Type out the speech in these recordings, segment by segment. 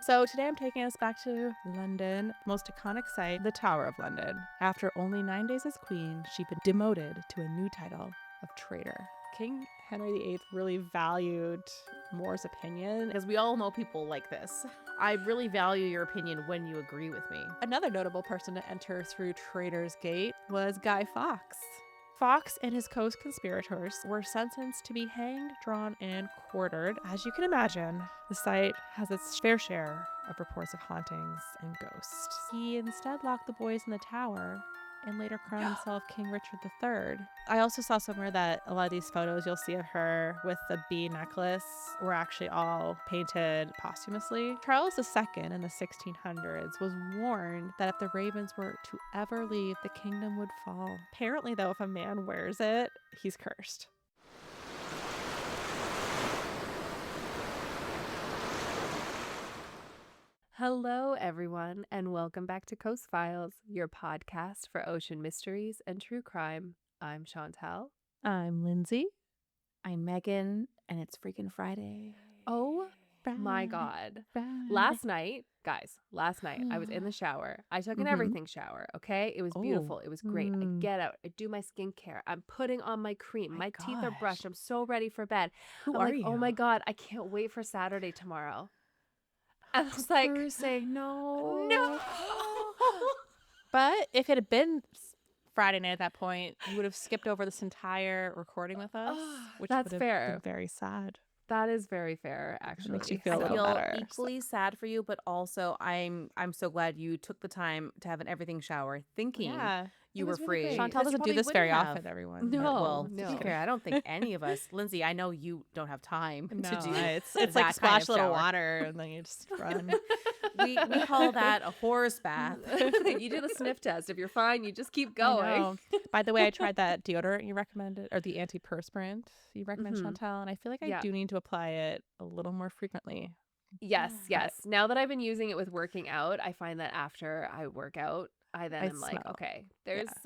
So today I'm taking us back to London, most iconic site, the Tower of London. After only 9 days as queen, she'd been demoted to a new title of traitor. King Henry VIII really valued Moore's opinion. Because we all know people like this. I really value your opinion when you agree with me. Another notable person to enter through Traitors Gate was Guy Fawkes. Fawkes and his co-conspirators were sentenced to be hanged, drawn, and quartered. As you can imagine, the site has its fair share of reports of hauntings and ghosts. He instead locked the boys in the tower and later crowned himself King Richard III. I also saw somewhere that a lot of these photos you'll see of her with the bee necklace were actually all painted posthumously. Charles II in the 1600s was warned that if the ravens were to ever leave, the kingdom would fall. Apparently, though, if a man wears it, he's cursed. Hello, everyone, and welcome back to Coast Files, your podcast for ocean mysteries and true crime. I'm Chantal. I'm Lindsay. I'm Megan, and it's freaking Friday. Oh my Friday, God. Friday. Last night, I was in the shower. I took an everything shower, okay? It was beautiful. It was great. I get out. I do my skincare. I'm putting on my cream. My teeth are brushed. I'm so ready for bed. Who I'm are like, you? oh my God, I can't wait for Saturday tomorrow. And I was like, Thursday, no. no. But if it had been Friday night at that point, you would have skipped over this entire recording with us, which That's would have fair. been very sad. That is very fair, actually. Makes you feel a I little feel better. equally sad for you, but also I'm so glad you took the time to have an everything shower, thinking you were was really free. great. Chantal doesn't do this very often, everyone. No. Well, to no. be fair, I don't think any of us, Lindsay, I know you don't have time to do it's that like kind splash of a little shower. water and then you just run. We call that a horse bath. You did a sniff test. If you're fine, you just keep I going. know. By the way, I tried that deodorant you recommended, or the antiperspirant you recommend, Chantal, and I feel like I do need to apply it a little more frequently. Yes. Now that I've been using it with working out, I find that after I work out, I am like, smell. okay,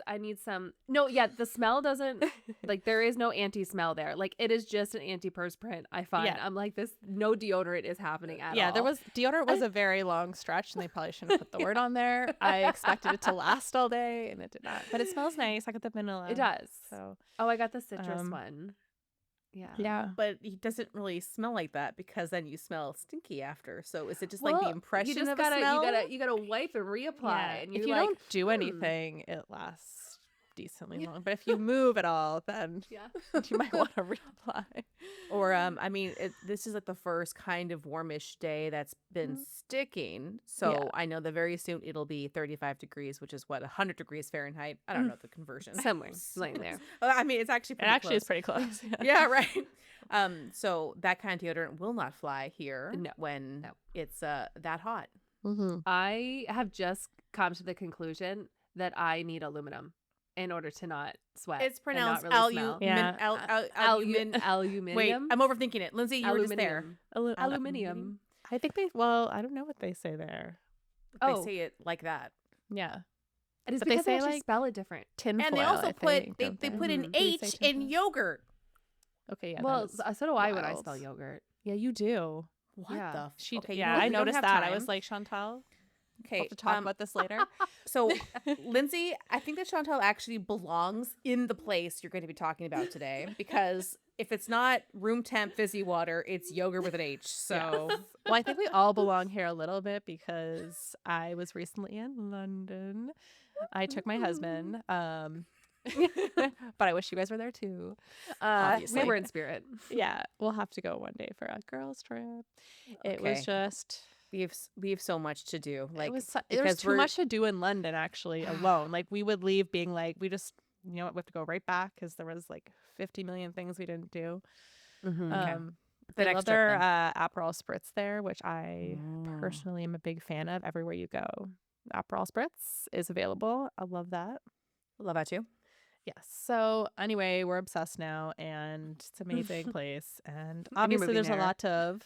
I need some. No, yeah, the smell doesn't, like, there is no anti-smell there. Like, it is just an antiperspirant, I find. Yeah. I'm like, no deodorant is happening at all. Yeah, deodorant was a very long stretch, and they probably shouldn't put the word on there. I expected it to last all day, and it did not. But it smells nice. I got the vanilla. It does. So, Oh, I got the citrus one. Yeah. But it doesn't really smell like that because then you smell stinky after. So is it just like the impression you just of gotta, a smell? You gotta wipe and reapply. Yeah. And If you're you like, don't do anything, it lasts decently long. But if you move at all, then you might want to reapply. Or I mean, this is like the first kind of warmish day that's been sticking. So I know that very soon it'll be 35 degrees, which is what, 100 degrees Fahrenheit. I don't know the conversion. somewhere laying there. I mean, it's actually pretty close. Is pretty close. Yeah, right. So that kind of deodorant will not fly here when it's that hot. Mm-hmm. I have just come to the conclusion that I need aluminum in order to not sweat. It's pronounced aluminum. Wait, I'm overthinking it. Lindsay, you were just there. Aluminium. I think I don't know what they say there. They say it like that. Yeah. It is But because they they say, actually like, spell it different. Tinfoil, And they also put don't they put an Do they say H in tinfoil? yogurt. Okay, yeah. Well, so do I when I wild. spell yogurt. Yeah, you do. What Yeah. the? Okay, yeah, you know, I we don't noticed have that. I time. was like, Chantal, Okay, we'll have to talk about this later. So, Lindsay, I think that Chantal actually belongs in the place you're going to be talking about today because if it's not room temp fizzy water, it's yogurt with an H. So, Well, I think we all belong here a little bit because I was recently in London. I took my husband, but I wish you guys were there too. Obviously. We were in spirit. Yeah, we'll have to go one day for a girls' trip. It was Okay. just. we have so much to do. Like There was too much to do in London actually alone. Like we would leave being like, we just, you know what, we have to go right back because there was like 50 million things we didn't do. The They next love trip, their then. Aperol Spritz there, which I personally am a big fan of everywhere you go. Aperol Spritz is available. I love that. Love that too. Yes. So anyway, we're obsessed now, and it's an amazing place. And obviously, moving there's a there. lot of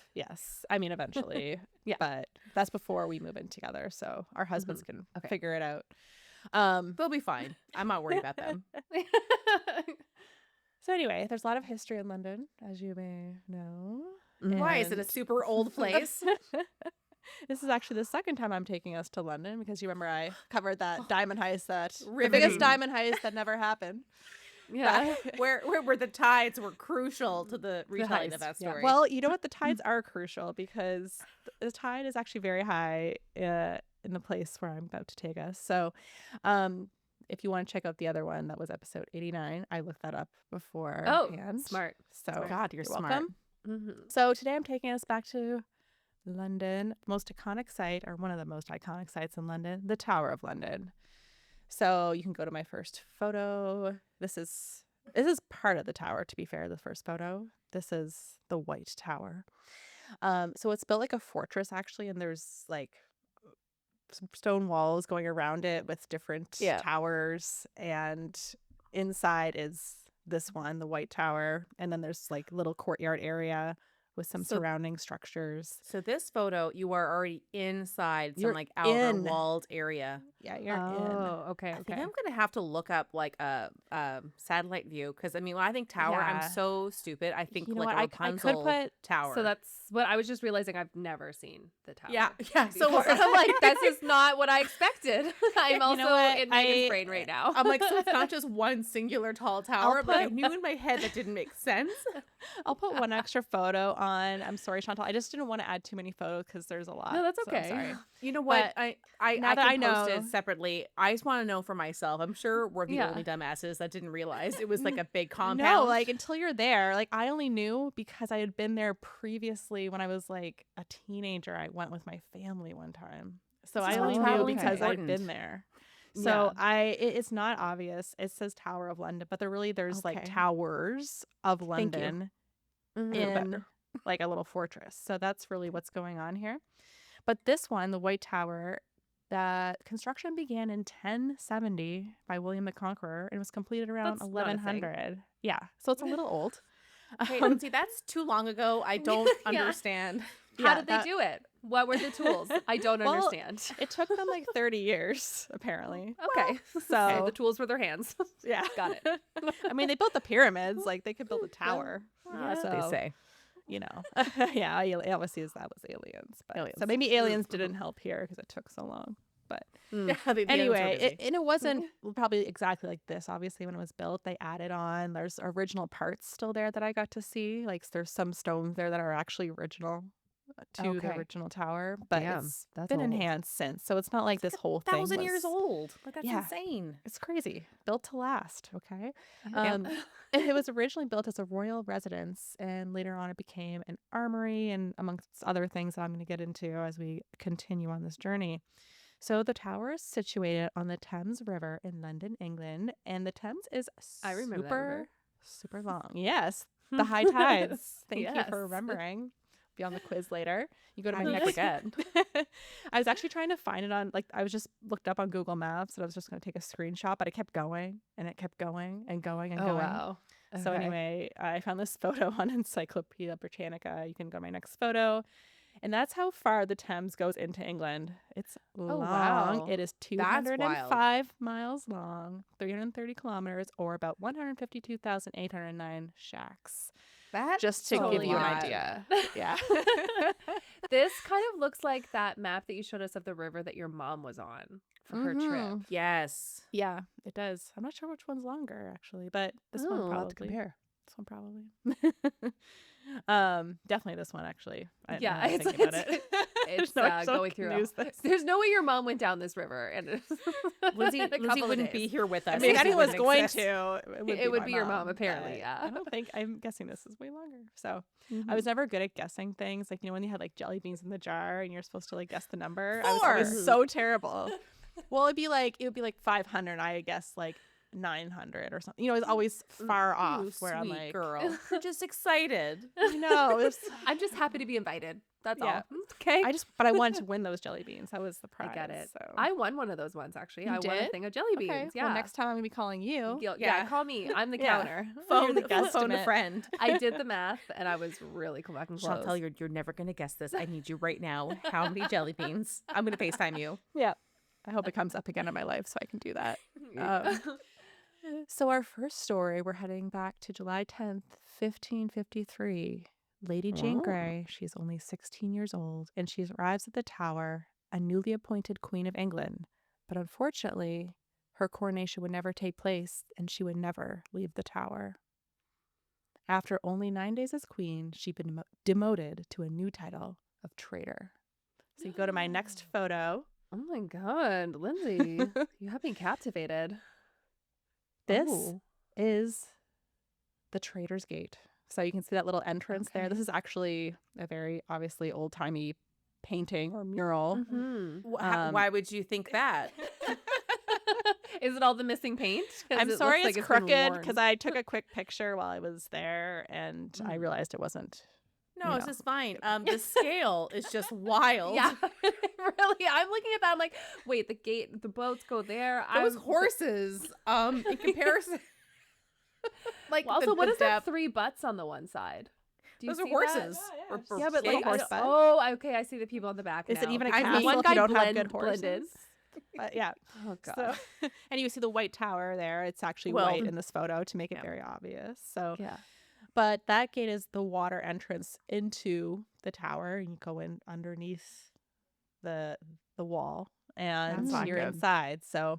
I mean, eventually, but that's before we move in together. So our husbands can figure it out. They'll be fine. I'm not worried about them. So anyway, there's a lot of history in London, as you may know. Why is it a And- super old place? This is actually the second time I'm taking us to London because you remember I covered that diamond heist the Riveting. biggest diamond heist that never happened. Yeah. where the tides were crucial to the retelling of heist, that yeah. story. Well, you know what? The tides are crucial because the tide is actually very high in the place where I'm about to take us. So, if you want to check out the other one, that was episode 89. I looked that up beforehand. Smart. So, God, you're smart. welcome. Mm-hmm. So today I'm taking us back to London, most iconic site, or one of the most iconic sites in London, the Tower of London. So you can go to my first photo. This is part of the tower, to be fair, the first photo. This is the White Tower. So it's built like a fortress, actually, and there's like some stone walls going around it with different towers, and inside is this one, the White Tower, and then there's like little courtyard area with some surrounding structures. So this photo, you are already inside some You're like outer in. walled area. Yeah, you're in. Oh, okay. I think I'm gonna have to look up like a satellite view because I mean when I think tower, Yeah. I'm so stupid. I think You know like what? a I could Rapunzel put- tower. So that's what I was just realizing. I've never seen the tower. yeah. So So I'm like, this is not what I expected. I'm also what? in Megan's brain right now. I'm like, so it's not just one singular tall tower, but I put- knew in my head that didn't make sense. I'll put one extra photo on. I'm sorry, Chantal. I just didn't want to add too many photos because there's a lot. No, that's so I'm okay. sorry. You know what? But I now that can I post know- it separately. I just want to know for myself. I'm sure we're the Yeah. only dumbasses that didn't realize it was like a big compound. No, like until you're there, like I only knew because I had been there previously when I was like a teenager. I went with my family one time, so This I is why only knew traveling's because I'd important. been there. So Yeah. it's not obvious. It says Tower of London, but there's like Okay. towers of you. London Mhm. in like a little fortress. So that's really what's going on here. But this one, the White Tower, that construction began in 1070 by William the Conqueror and was completed around That's not a thing. 1100. Yeah, so it's a little old. Hey, Um, Lindsay, that's too long ago. I don't Yeah. understand. How yeah, did they that- do it? What were the tools? I don't Well, understand. It took them like 30 years, apparently. Okay. So the tools were their hands. yeah, Got it. I mean, they built the pyramids. Like they could build a tower. That's what they So, say. You know, yeah, obviously that was aliens. But, Aliens. So maybe aliens didn't help here because it took so long. But Yeah, the aliens were anyway, busy. and it wasn't probably exactly like this. Obviously, when it was built, they added on. There's original parts still there that I got to see. Like there's some stones there that are actually original to the Okay. original tower, but Damn, it's that's been old. enhanced since. So it's not like this whole thing 1,000 years was- old. Like that's Yeah. insane. It's crazy. Built to last. Okay. Yeah. It was originally built as a royal residence, and later on it became an armory, and amongst other things that I'm going to get into as we continue on this journey. So the tower is situated on the Thames River in London, England, and the Thames is I remember that river. super long. Yes, the high tides. Thank you Yes. for remembering. Be on the quiz later. You go to How my do you next. forget? I was actually trying to find it on, like, I was just looked up on Google Maps, and I was just going to take a screenshot, but it kept going and it kept going and going and Oh, going. wow. So Okay. anyway, I found this photo on Encyclopedia Britannica. You can go to my next photo. And that's how far the Thames goes into England. It's long. wow. It is wild. 205 miles long, 330 kilometers, or about 152,809 shacks. That Just to give Totally you an not. idea. Yeah. This kind of looks like that map that you showed us of the river that your mom was on for her trip. Mhm. Yes. Yeah, it does. I'm not sure which one's longer, actually, but this Oh, one we'll probably. have to compare. This one probably. Definitely this one, actually. Yeah, now that I'm it's- thinking about it's- it. It's No, I still going through. can use this. There's no way your mom went down this river, and Lindsay, in a Lindsay couple of wouldn't be days. here with us. I mean, if Lindsay anyone was wouldn't going exist. to, It would my be your mom, mom, apparently, but yeah. I don't think, I'm guessing this is way longer. So Mm-hmm. I was never good at guessing things. Like, you know, when you had like jelly beans in the jar and you're supposed to like guess the number. I was always 4. so terrible. Well, it would be like 500. I guess like 900 or something. You know, it's always far off. You Where I'm sweet like, girl. You're just excited. no, it's, I'm just happy to be invited. That's Yeah. all. Okay. but I wanted to win those jelly beans. That was the prize. I get it. So I won one of those ones actually. You I won a did? thing of jelly beans. okay. Yeah. Well, next time I'm gonna be calling you. Yeah, Yeah. call me. I'm the Yeah. counter. Phone You're the phone a guesstimate. friend. I did the math and I was really fucking close. Chantal, you're never gonna guess this. I need you right now. How many jelly beans? I'm gonna FaceTime you. Yeah. I hope it comes up again in my life so I can do that. So our first story, we're heading back to July 10th, 1553. Lady Jane Grey, she's only 16 years old, and she arrives at the Tower, a newly appointed Queen of England. But unfortunately, her coronation would never take place, and she would never leave the Tower. After only 9 days as queen, she'd been demoted to a new title of traitor. So you go to my next photo. Oh my God, Lindsay, you have me captivated. This is the Traitors Gate. So you can see that little entrance there. This is actually a very obviously old-timey painting or mural. Why would you think that? Is it all the missing paint? I'm sorry it's crooked because I took a quick picture while I was there and I realized it wasn't. No, it's just fine. The scale is just wild. Yeah, really. I'm looking at that. I'm like, wait, the gate, the boats go there. Those horses, in comparison. Like, also, what is that 3 butts on the one side? Those are horses. Yeah, but like, horse butt. Oh, okay. I see the people on the back. Is now. it even a I castle one if guy you don't have good horses? blended. Yeah. Oh God. So, and you see the white tower there. It's actually white in this photo to make it very obvious. So yeah. But that gate is the water entrance into the tower, and you go in underneath the wall, and you're inside. So,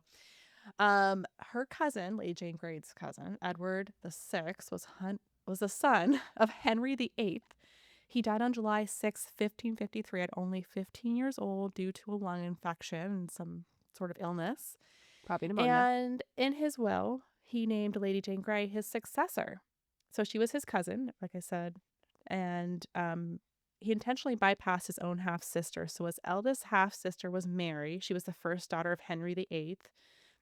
her cousin, Lady Jane Grey's cousin, Edward VI, was the son of Henry VIII. He died on July 6, 1553, at only 15 years old due to a lung infection and some sort of illness. Probably pneumonia. And in his will, he named Lady Jane Grey his successor. So she was his cousin, like I said, and he intentionally bypassed his own half-sister. So his eldest half-sister was Mary. She was the first daughter of Henry VIII,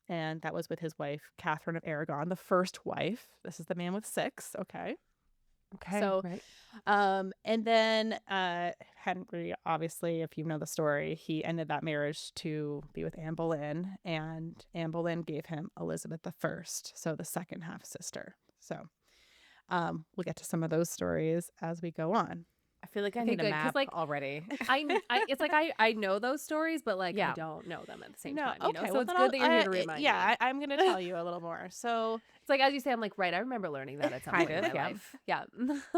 and that was with his wife, Catherine of Aragon, the first wife. This is the man with 6, okay? So, right. And then Henry, obviously, if you know the story, he ended that marriage to be with Anne Boleyn, and Anne Boleyn gave him Elizabeth I, so the second half-sister. So we'll get to some of those stories as we go on. I feel like I need a map already. It's like I know those stories, but like I don't know them at the same time. You know? So it's good that you're here to remind me. I'm going to tell you a little more. So it's like, as you say, I'm like, right, I remember learning that at some point in my life. Yeah.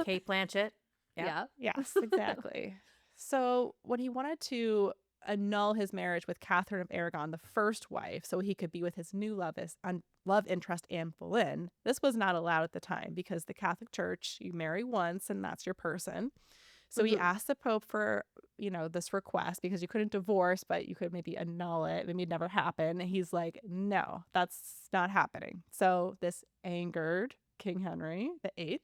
Kate Blanchett. Yeah. Yes, exactly. So when he wanted to annul his marriage with Catherine of Aragon, the first wife, so he could be with his new love interest, Anne Boleyn, this was not allowed at the time because the Catholic Church, you marry once and that's your person. So he asked the Pope for, this request because you couldn't divorce, but you could maybe annul it. Maybe it never happened. And he's like, no, that's not happening. So this angered King Henry VIII.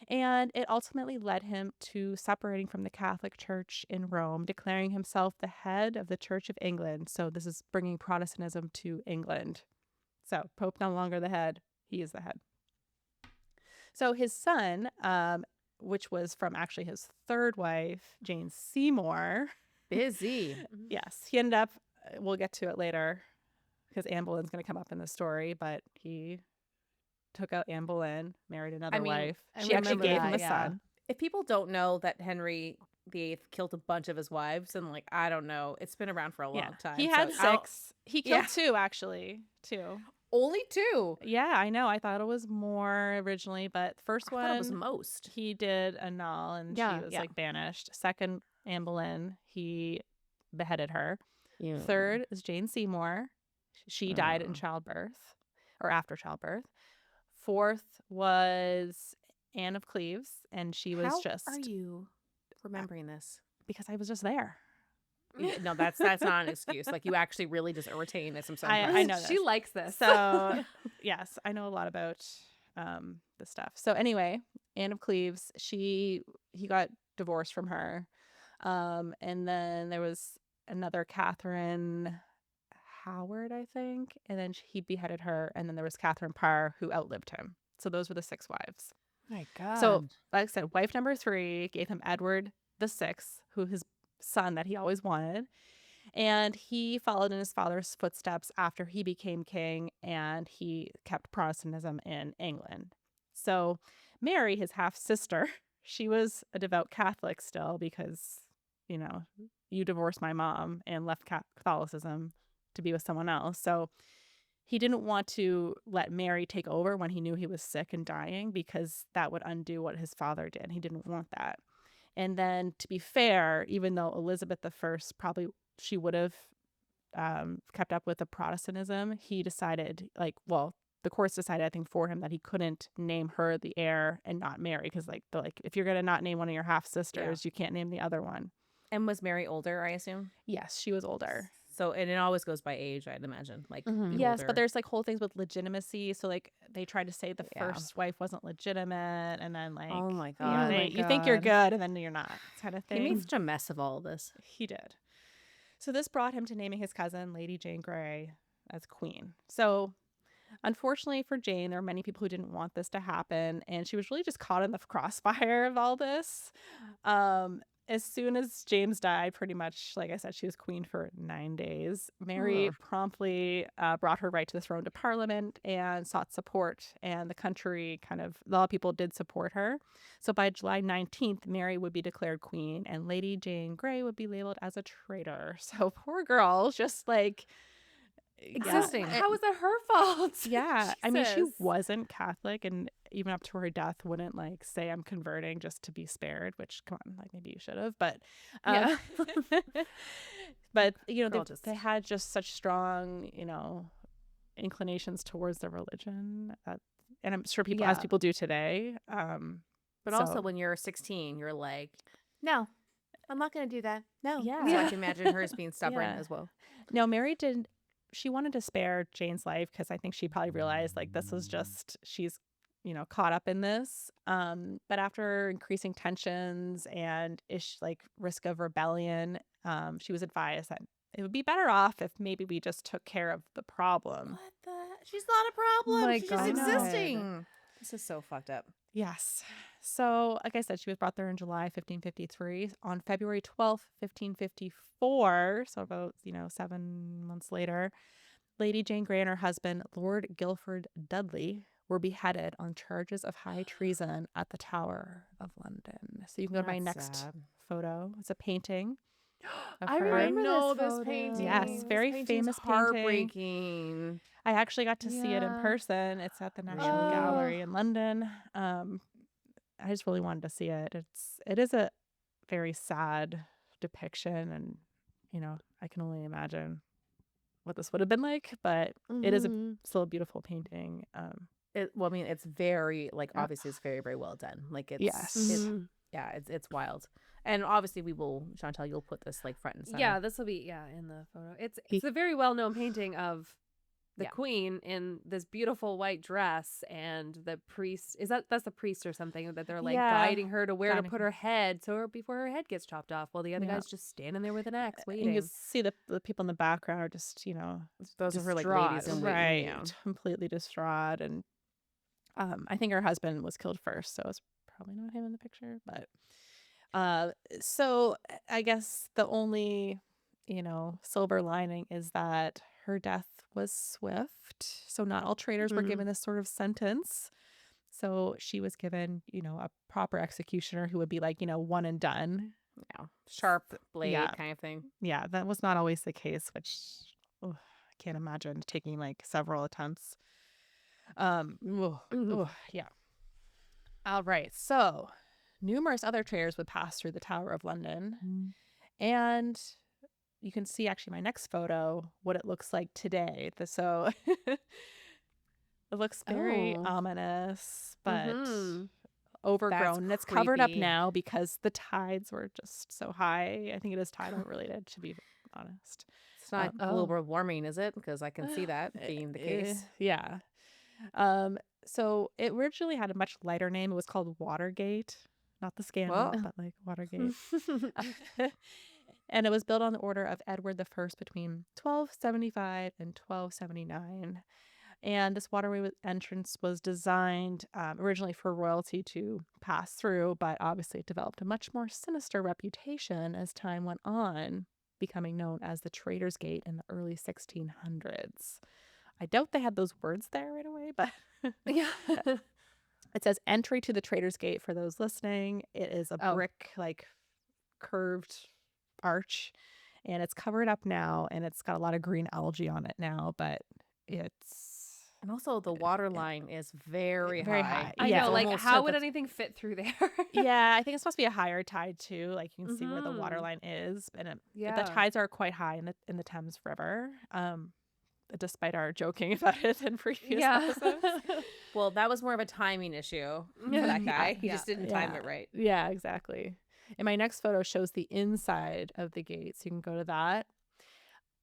And it ultimately led him to separating from the Catholic Church in Rome, declaring himself the head of the Church of England. So this is bringing Protestantism to England. So Pope no longer the head. He is the head. So his son, which was from actually his third wife, Jane Seymour. Busy. Yes. He ended up, we'll get to it later because Anne Boleyn's going to come up in the story, but he took out Anne Boleyn, married another wife. She actually gave him a son. If people don't know that Henry VIII killed a bunch of his wives, and I don't know, it's been around for a long time. He had 6. He killed 2, actually. 2. Only 2. Yeah, I know. I thought it was more originally, but the first one, it was most. He did annul, and she was banished. Second, Anne Boleyn, he beheaded her. Yeah. Third is Jane Seymour. She died in childbirth or after childbirth. Fourth was Anne of Cleves, and she was How are you remembering this? Because I was just there. No, that's not an excuse. Like, you actually really just retain this. I know she likes this. So yes, I know a lot about the stuff. So anyway, Anne of Cleves, he got divorced from her, and then there was another Catherine Howard, I think, and then he beheaded her, and then there was Catherine Parr who outlived him. So those were the 6 wives. My God. So like I said, wife number 3 gave him Edward VI, who his son that he always wanted, and he followed in his father's footsteps after he became king, and he kept Protestantism in England. So Mary, his half sister, she was a devout Catholic still because you divorced my mom and left Catholicism to be with someone else. So he didn't want to let Mary take over when he knew he was sick and dying, because that would undo what his father did. He didn't want that. And then, to be fair, even though Elizabeth I probably she would have kept up with the Protestantism, he decided, the courts decided, I think, for him, that he couldn't name her the heir and not Mary, because if you're gonna not name one of your half sisters, you can't name the other one. And was Mary older, I assume? Yes, she was older. So, and it always goes by age, I'd imagine. Like, Yes, but there's whole things with legitimacy. So they tried to say the first wife wasn't legitimate, and then oh my god, you think you're good, and then you're not, kind of thing. He made such a mess of all of this. He did. So this brought him to naming his cousin, Lady Jane Grey, as queen. So unfortunately for Jane, there are many people who didn't want this to happen, and she was really just caught in the crossfire of all this. As soon as James died, pretty much, like I said, she was queen for 9 days. Mary promptly brought her right to the throne to Parliament and sought support, and the country a lot of people did support her. So by July 19th, Mary would be declared queen, and Lady Jane Grey would be labeled as a traitor. So poor girl, just existing. How was that her fault? Yeah. I mean, she Jesus. wasn't Catholic, and even up to her death wouldn't say I'm converting just to be spared, which, come on, maybe you should have, but but they had just such strong inclinations towards the religion, and I'm sure people as people do today, but also when you're 16, you're like, no, I'm not going to do that. No. Yeah. So I can imagine her as being stubborn as well. No, Mary did. She wanted to spare Jane's life, because I think she probably realized this is just, she's caught up in this. But after increasing tensions and risk of rebellion, she was advised that it would be better off if maybe we just took care of the problem. What the? She's not a problem. My She's God. just existing. This is so fucked up. Yes. So, like I said, she was brought there in July 1553. On February 12th, 1554, so about 7 months later, Lady Jane Grey and her husband, Lord Guilford Dudley, were beheaded on charges of high treason at the Tower of London. So you can go to my next photo. It's a painting of I her. remember this this painting. Yes, very famous painting. Heartbreaking. I actually got to see it in person. It's at the National Gallery in London. I just really wanted to see it. It is a very sad depiction, and I can only imagine what this would have been like, but it is still a beautiful painting. It's very obviously it's very, very well done. It's wild. And obviously we will, Chantal, you'll put this front and center. Yeah, this will be in the photo. It's a very well known painting of the queen in this beautiful white dress, and the priest that's the priest or something that they're guiding her to where to put her head before her head gets chopped off, while the other guy's just standing there with an axe waiting. And you see the people in the background are just those are her distraught, ladies in right? waiting, Completely distraught, and I think her husband was killed first, so it's probably not him in the picture. But so I guess the only silver lining is that her death was swift. So not all traitors were given this sort of sentence. So she was given, a proper executioner who would be one and done. Yeah. Sharp blade kind of thing. Yeah, that was not always the case, which I can't imagine taking several attempts. Yeah. All right. So numerous other traitors would pass through the Tower of London. And you can see actually my next photo, what it looks like today. So it looks very ominous, but overgrown. And it's covered up now because the tides were just so high. I think it is tidal related, to be honest. It's not global warming, is it? Because I can see that being the case. Yeah. So it originally had a much lighter name. It was called Watergate. Not the scandal, but Watergate. And it was built on the order of Edward I between 1275 and 1279. And this waterway entrance was designed originally for royalty to pass through, but obviously it developed a much more sinister reputation as time went on, becoming known as the Traitors Gate in the early 1600s. I doubt they had those words there right away, but yeah. It says entry to the Traitors Gate for those listening. It is a brick, curved arch, and it's covered up now, and it's got a lot of green algae on it now, but it's And also the water line is very very high. high. I Yeah. know, like, Almost how at would the- anything fit through there? Yeah, I think it's supposed to be a higher tide too. Like you can see where the water Mhm. line is, and the Yeah. tides are quite high in the Thames River. Despite our joking about it in previous Yeah. episodes. Well, that was more of a timing issue for Yeah. that guy. He Yeah. just didn't time it right. Yeah, exactly. And my next photo shows the inside of the gate, so you can go to that.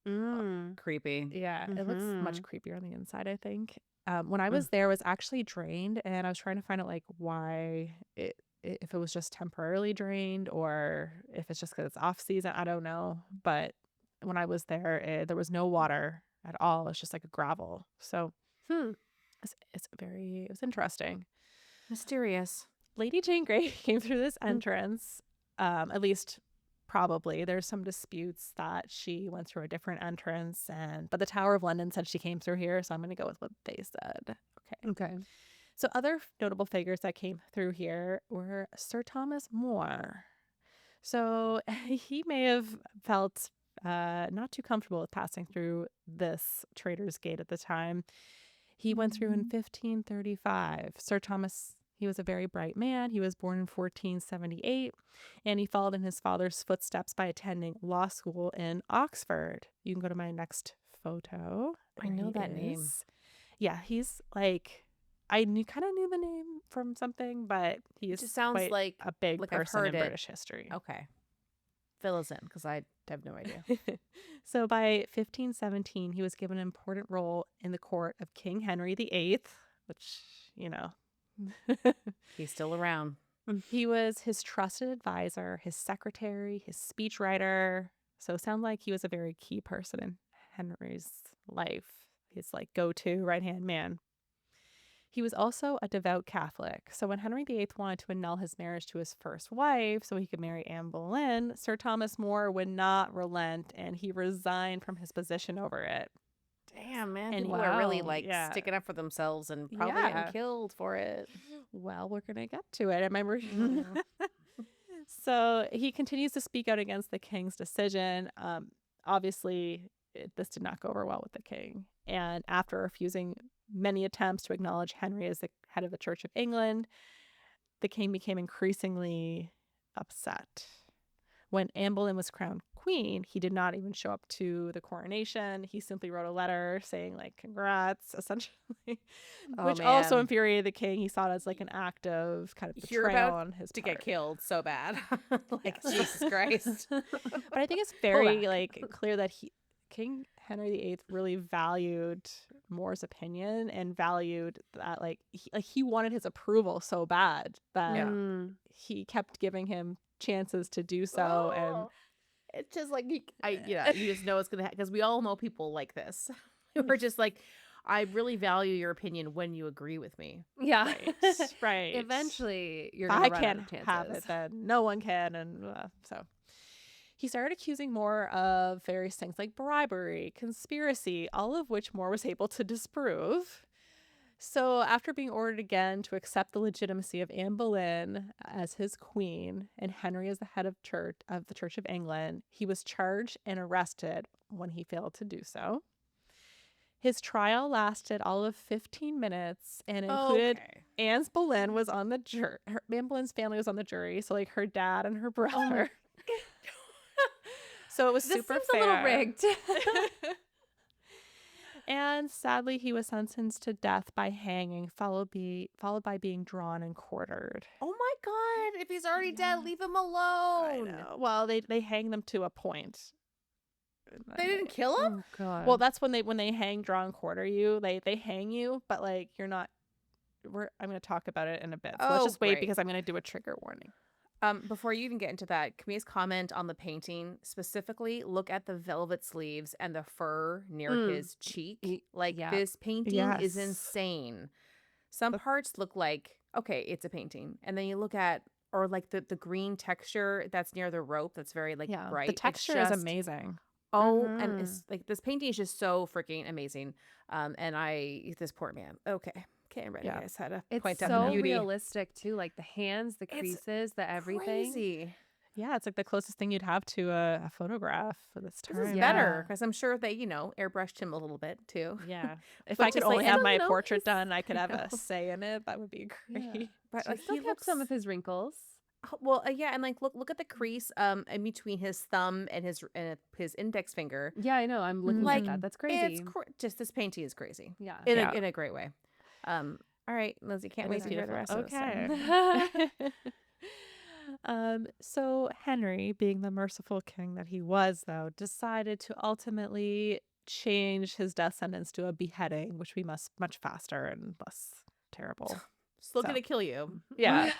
Mm. Creepy. Yeah, it looks much Mhm. creepier on the inside, I think. When I was there, it was actually drained, and I was trying to find out like why if it was just temporarily drained or if it's just because it's off season. I don't know. But when I was there, there was no water at all. It's just like a gravel. So Hmm. it was interesting. Mysterious. Lady Jane Grey came through this entrance. At least probably. There's some disputes that she went through a different entrance, but the Tower of London said she came through here, so I'm going to go with what they said. Okay. So other notable figures that came through here were Sir Thomas More. So he may have felt not too comfortable with passing through this Traitors Gate at the time. He went through in 1535. Sir Thomas, he was a very bright man. He was born in 1478, and he followed in his father's footsteps by attending law school in Oxford. You can go to my next photo. I know There that he name. is. Yeah, he's like, I kind of knew the name from something, but he's just sounds quite like a big I've person heard in it. British history. Okay. Fill us in because I have no idea. So by 1517, he was given an important role in the court of King Henry VIII, which, He's still around. he was his trusted advisor, his secretary, his speechwriter. So it sounds like he was a very key person in Henry's life. His like go-to right-hand man. He was also a devout Catholic. So when Henry VIII wanted to annul his marriage to his first wife so he could marry Anne Boleyn, Sir Thomas More would not relent, and he resigned from his position over it. Damn, man. And People are really wow, like yeah. sticking up for themselves and probably Yeah. getting killed for it. Well, we're going to get to it. I remember. So he continues to speak out against the king's decision. Obviously, this did not go over well with the king. And after refusing many attempts to acknowledge Henry as the head of the Church of England, the king became increasingly upset. When Anne Boleyn was crowned queen, he did not even show up to the coronation. He simply wrote a letter saying, like, congrats, essentially, Oh, which also man. infuriated the king. He saw it as like an act of kind of You're betrayal about on his to part. get killed so bad. Like, Yes. Jesus Christ. But I think it's very back. like clear that King Henry VIII really valued More's opinion and valued that he wanted his approval so bad that Yeah. he kept giving him chances to do so. And It's just like, you just know it's going to happen because we all know people like this. We're just like, I really value your opinion when you agree with me. Yeah. right. Eventually, you're If gonna I run can't out of chances. have it, then no one can. And so he started accusing More of various things like bribery, conspiracy, all of which More was able to disprove. So after being ordered again to accept the legitimacy of Anne Boleyn as his queen and Henry as the head of the Church of England, he was charged and arrested when he failed to do so. His trial lasted all of 15 minutes and included Anne Boleyn was on the jury. Anne Boleyn's family was on the jury, so like her dad and her brother. So it was This super seems fair. a little rigged. And sadly, he was sentenced to death by hanging, followed by being drawn and quartered. Oh my God. If he's already dead, leave him alone. I know. Well, they hang them to a point. They didn't kill him? Oh God. Well, that's when they hang, draw, and quarter you. They hang you, but like you're not. I'm going to talk about it in a bit. So let's just wait great. because I'm going to do a trigger warning. Before you even get into that, can we just comment on the painting? Specifically, look at the velvet sleeves and the fur near his cheek. Like, yeah. this painting is Yes. insane. Some parts look like, okay, it's a painting. And then you look at, or like the green texture that's near the rope that's very like bright. The It's texture is just- amazing. Oh, and it's like this painting is just so freaking amazing. And this poor man. Okay. Ready, Yeah. guys. Had to it's point out so the beauty. realistic too. Like the hands, the creases, the everything. Crazy. Yeah, it's like the closest thing you'd have to a photograph for this time. This is Yeah. better because I'm sure they, airbrushed him a little bit too. Yeah. If But I could just, like, only I have don't my know, portrait he's- done, I could I have know. a say in it. That would be great. But He like still he kept some looks of his wrinkles. well, yeah, and like look at the crease in between his thumb and his index finger. Yeah, I know. I'm looking Like, at that. That's crazy. It's just this painting is crazy Yeah. in Yeah. in a great way. All right, Lindsay, can't It wait is to hear the rest beautiful. of this. Okay. So Henry, being the merciful king that he was, though, decided to ultimately change his death sentence to a beheading, which would be much faster and less terrible. Still So. gonna kill you. Yeah.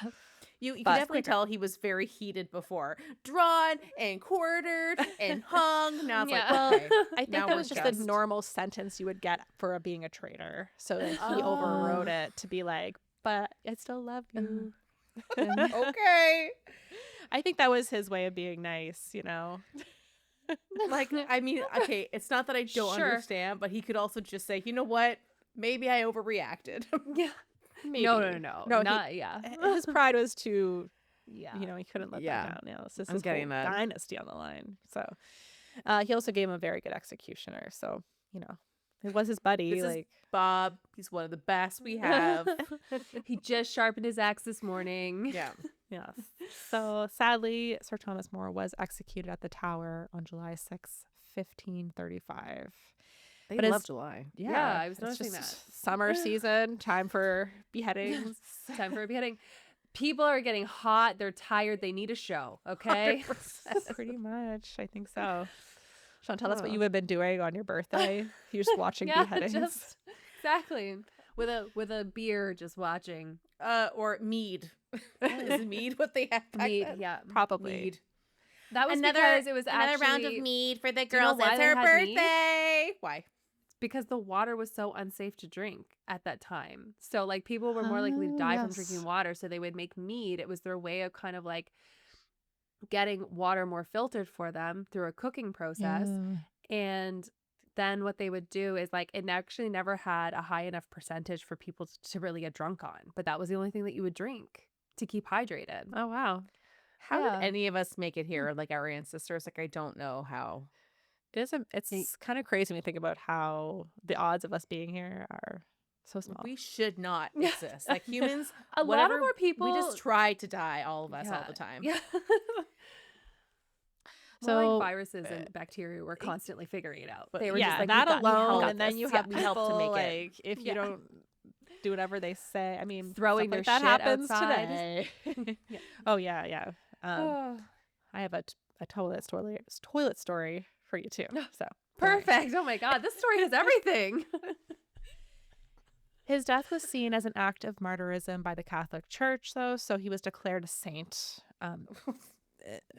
You can But definitely quicker. tell he was very heated before. Drawn and quartered and hung. Now it's Yeah. like, Well, okay, I think now that we're was just the normal sentence you would get for being a traitor. So then he overrode it to be like, but I still love you. okay. I think that was his way of being nice, Like, I mean, okay, it's not that I don't Sure. understand, but he could also just say, you know what? Maybe I overreacted. Yeah. Maybe. No. No, Not, yeah. his pride was too, Yeah. he couldn't let Yeah. that down. This is I'm his getting whole that. dynasty on the line. So he also gave him a very good executioner. So, it was his buddy. This is Bob. He's one of the best we have. He just sharpened his axe this morning. Yeah. yes. So sadly, Sir Thomas More was executed at the Tower on July 6, 1535. They But love his- July. Yeah, I was it's noticing just Summer season, time for beheadings. Time for a beheading. People are getting hot. They're tired. They need a show. Okay. Pretty much. I think so. Chantal, that's what Oh. you have been doing on your birthday. You're just watching Yeah, beheadings. just exactly. With a beer, just watching. Or mead. Is mead what they have back Mead, then? yeah. Probably. Mead. That was because it was another round of actually mead for the Do you know girls. why It's they her had mead? birthday. Why? because the water was so unsafe to drink at that time. So like people were more likely to Oh, die from yes. drinking water. So they would make mead. It was their way of kind of like getting water more filtered for them through a cooking process. And then what they would do is like it actually never had a high enough percentage for people to really get drunk on. But that was the only thing that you would drink to keep hydrated. Oh, wow. How Yeah. did any of us make it here? Like our ancestors? Like I don't know how. It's kind of crazy when you think about how the odds of us being here are so small. We should not exist. Like humans, A lot whatever, of more people. we just try to die, all of us, all Yeah. the time. Yeah. So, Well, like viruses and bacteria were constantly figuring it out. But They were yeah, just like, that we alone, got and then this. you Yeah. have we help to people, make it. like, if you Yeah. don't do whatever they say, I mean, Throwing stuff their like that shit happens outside. today. Yeah. Oh yeah, yeah. Oh, I have a toilet story for you too. So don't worry. perfect. Oh my God. This story has everything. His death was seen as an act of martyrism by the Catholic Church, though, so he was declared a saint.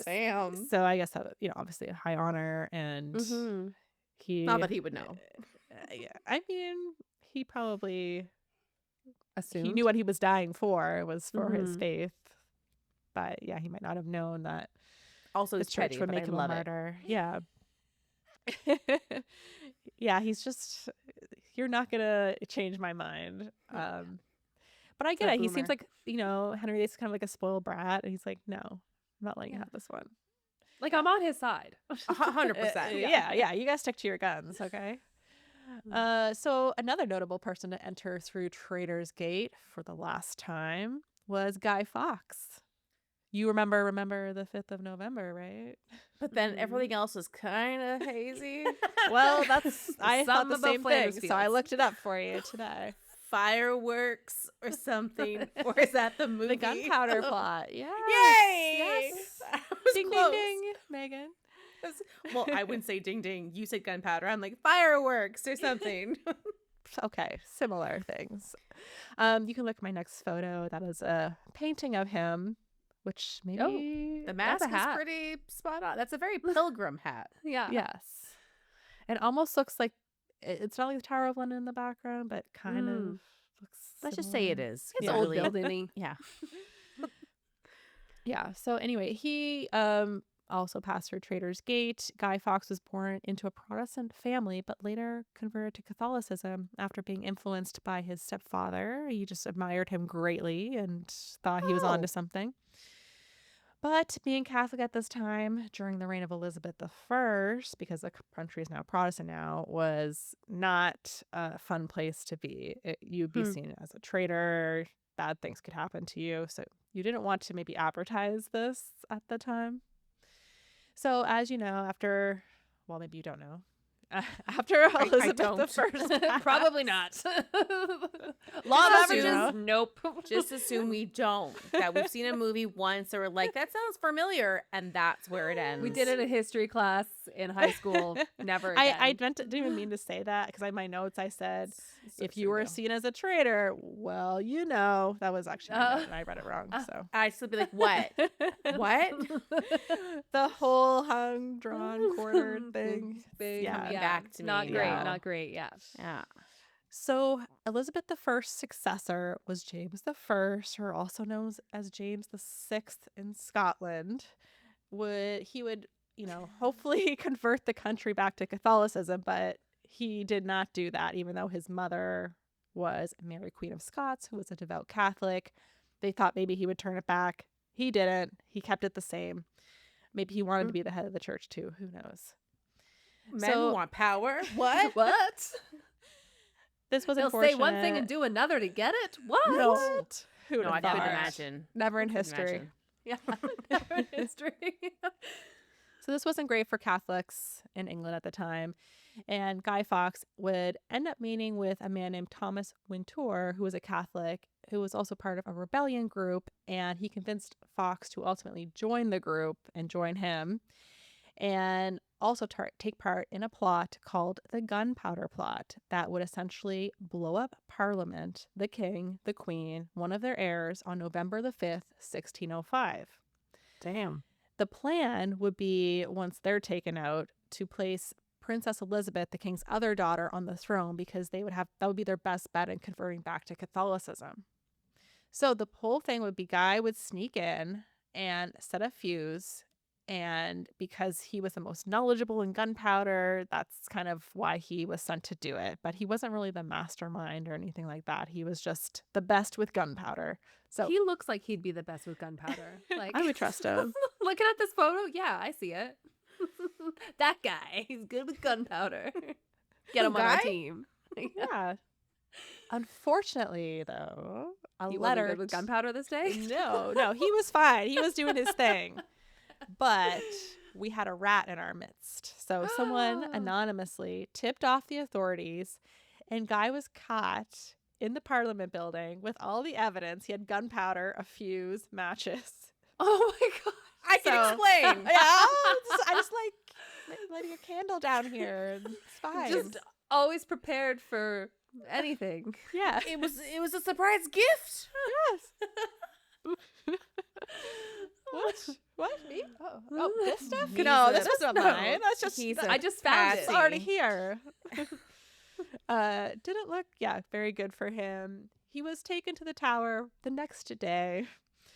Damn. So I guess that, obviously a high honor, and Mhm. he. Not that he would know. Yeah, I mean, he probably Assumed. he knew what he was dying for was for his Mhm. faith, but yeah, he might not have known that Also, the it's church petty, would but make I him a love it. martyr. Yeah. Yeah, he's just, you're not gonna change my mind. But I get a it. He seems boomer. like, Henry is kind of like a spoiled brat, and he's like, no, I'm not letting you Yeah. have this one. Like, I'm on his side. 100%. Yeah. You guys stick to your guns, okay? So another notable person to enter through Traitors Gate for the last time was Guy Fawkes. You remember the 5th of November, right? But then everything else was kind of hazy. Well, I thought Something the about same thing, Flanders so I fields. looked it up for you today. Fireworks or something. Or is that the movie? The gunpowder plot. Yes. Yay! Yes. I was Ding, close. ding, ding, Megan. Well, I wouldn't say ding ding. You said gunpowder. I'm like fireworks or something. Okay, similar things. You can look at my next photo. That is a painting of him, which maybe The That's mask a is hat. pretty spot on. That's a very pilgrim hat. Yeah. yes. It almost looks like it's not like the Tower of London in the background, but kind of looks. Let's just say it similar. is. It's Yeah. old Really- building-y. Yeah. Yeah. So anyway, he also passed through Traitors Gate. Guy Fawkes was born into a Protestant family, but later converted to Catholicism after being influenced by his stepfather. He just admired him greatly and thought he was Oh. onto something. But being Catholic at this time, during the reign of Elizabeth I, because the country is now Protestant now, was not a fun place to be. You'd be seen as a traitor. Bad things could happen to you. So you didn't want to maybe advertise this at the time. So as you know, after, well, maybe you don't know, after Elizabeth I passed, Probably not. Law of averages? averages? Nope. Just assume we don't. That we've seen a movie once or we're like, that sounds familiar, and that's where it ends. We did it in a history class in high school. Never again. I didn't even mean to say that because in my notes I said, So if you were seen as a traitor, well, you know, that was actually my note and I read it wrong. So I'd still be like, what? What? the whole hung, drawn, quartered thing. Big, Yeah. Back to me not great. now. Not great. Yeah. Yeah. So Elizabeth I's successor was James I, or also known as James VI in Scotland. He would, hopefully convert the country back to Catholicism, but he did not do that, even though his mother was Mary, Queen of Scots, who was a devout Catholic. They thought maybe he would turn it back. He didn't. He kept it the same. Maybe he wanted to be the head of the church too. Who knows? Men want power. What? What? This was They'll unfortunate. say one thing and do another to get it. What? No. Who No, I couldn't imagine. Never in Couldn't history. imagine. Yeah. Never in history. So this wasn't great for Catholics in England at the time. And Guy Fawkes would end up meeting with a man named Thomas Wintour, who was a Catholic, who was also part of a rebellion group. And he convinced Fawkes to ultimately join the group and join him. And also take part in a plot called the Gunpowder Plot that would essentially blow up Parliament, the king, the queen, one of their heirs on November the 5th, 1605. Damn. The plan would be, once they're taken out, to place Princess Elizabeth, the king's other daughter, on the throne because that would be their best bet in converting back to Catholicism. So the whole thing would be Guy would sneak in and set a fuse. And because he was the most knowledgeable in gunpowder, that's kind of why he was sent to do it. But he wasn't really the mastermind or anything like that. He was just the best with gunpowder. So He looks like he'd be the best with gunpowder. Like I would trust him. Looking at this photo, yeah, I see it. That guy, he's good with gunpowder. Get him on our Guy? team. Yeah. Unfortunately, though, He wasn't letter good with gunpowder this day. No, he was fine. He was doing his thing. But we had a rat in our midst. So someone anonymously tipped off the authorities, and Guy was caught in the Parliament building with all the evidence. He had gunpowder, a fuse, matches. Oh my god. I can explain. Yeah, I just like lighting a candle down here. It's fine. Just always prepared for anything. yeah. It was a surprise gift. Yes. What? Me? Oh, this stuff? He's No, a- this was not no. mine. That's just He's I just found it's it. already here. Didn't look, very good for him. He was taken to the tower the next day,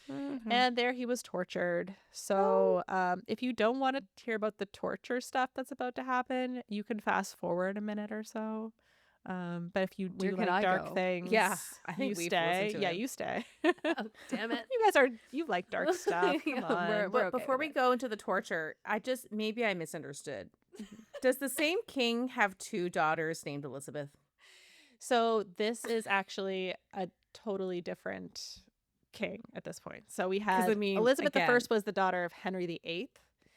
and there he was tortured. So if you don't want to hear about the torture stuff that's about to happen, you can fast forward a minute or so. But if you do Where can like I dark go? things, Yeah, I think you we've stay. listened to Yeah, it. you stay. Oh, damn it. You like dark stuff. Come Yeah, on. we're But okay before with we it. go into the torture, maybe I misunderstood. Does the same king have two daughters named Elizabeth? So this is actually a totally different king at this point. So we had I mean, Elizabeth I again- was the daughter of Henry VIII,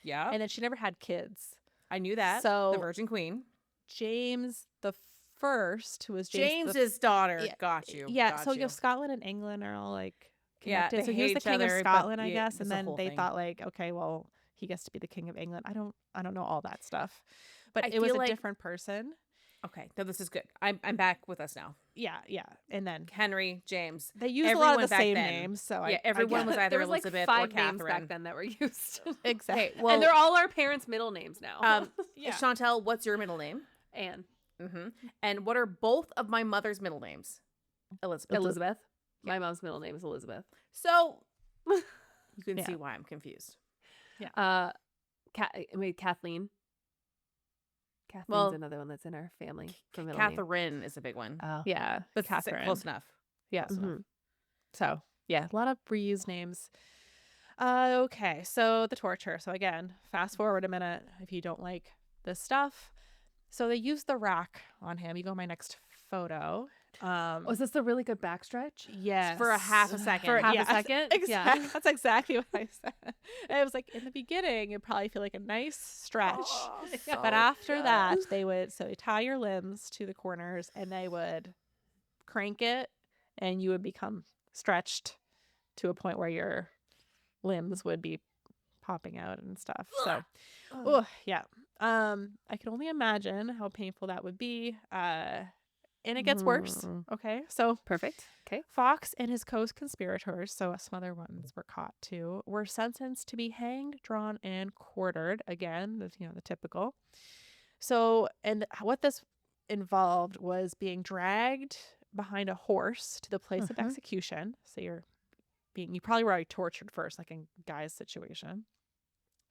Yeah, and then she never had kids. I knew that. So- the Virgin Queen, James the First, who was James the James's daughter. Yeah, Got you. Yeah, got so you. Scotland and England are all like Yeah, connected. they so he was hate the each king other, of but Scotland, I yeah, guess, it's and a then whole they thing. thought like, okay, well, he gets to be the king of England. I don't know all that stuff, but I it was feel a like- different person. Okay, no, this is good. I'm back with us now. Yeah, and then Henry, James. they used a lot of Everyone the back same then. names. So Yeah, everyone I was get it. either There was like Elizabeth 5 or names Catherine. back then that were used. exactly. Okay, well, and they're all our parents' middle names now. Yeah. Chantel, what's your middle name? Anne. Mm-hmm. And what are both of my mother's middle names? Elizabeth. Elizabeth. My mom's middle name is Elizabeth. So you can Yeah. see why I'm confused. Kathleen. Kathleen's Well, another one that's in our family for middle name. Catherine is a big one. Oh. Yeah, But Catherine. close enough. Yeah. Close enough. Mhm. So yeah, a lot of reused names. Okay, so the torture. So again, fast forward a minute if you don't like this stuff. So they used the rack on him. You go to my next photo. Oh, is this a really good backstretch? Yes. For a half a second. Half a second? Exactly. Yeah. That's exactly what I said. And it was like in the beginning, it'd probably feel like a nice stretch. Oh, But after that, they tie your limbs to the corners and they would crank it and you would become stretched to a point where your limbs would be popping out and stuff. So, yeah. I can only imagine how painful that would be. And it gets worse. Okay. So Perfect. Okay. Fox and his co-conspirators, so some other ones were caught too, were sentenced to be hanged, drawn, and quartered. Again, the typical. So, and what this involved was being dragged behind a horse to the place of execution. So you probably were already tortured first, like in Guy's situation.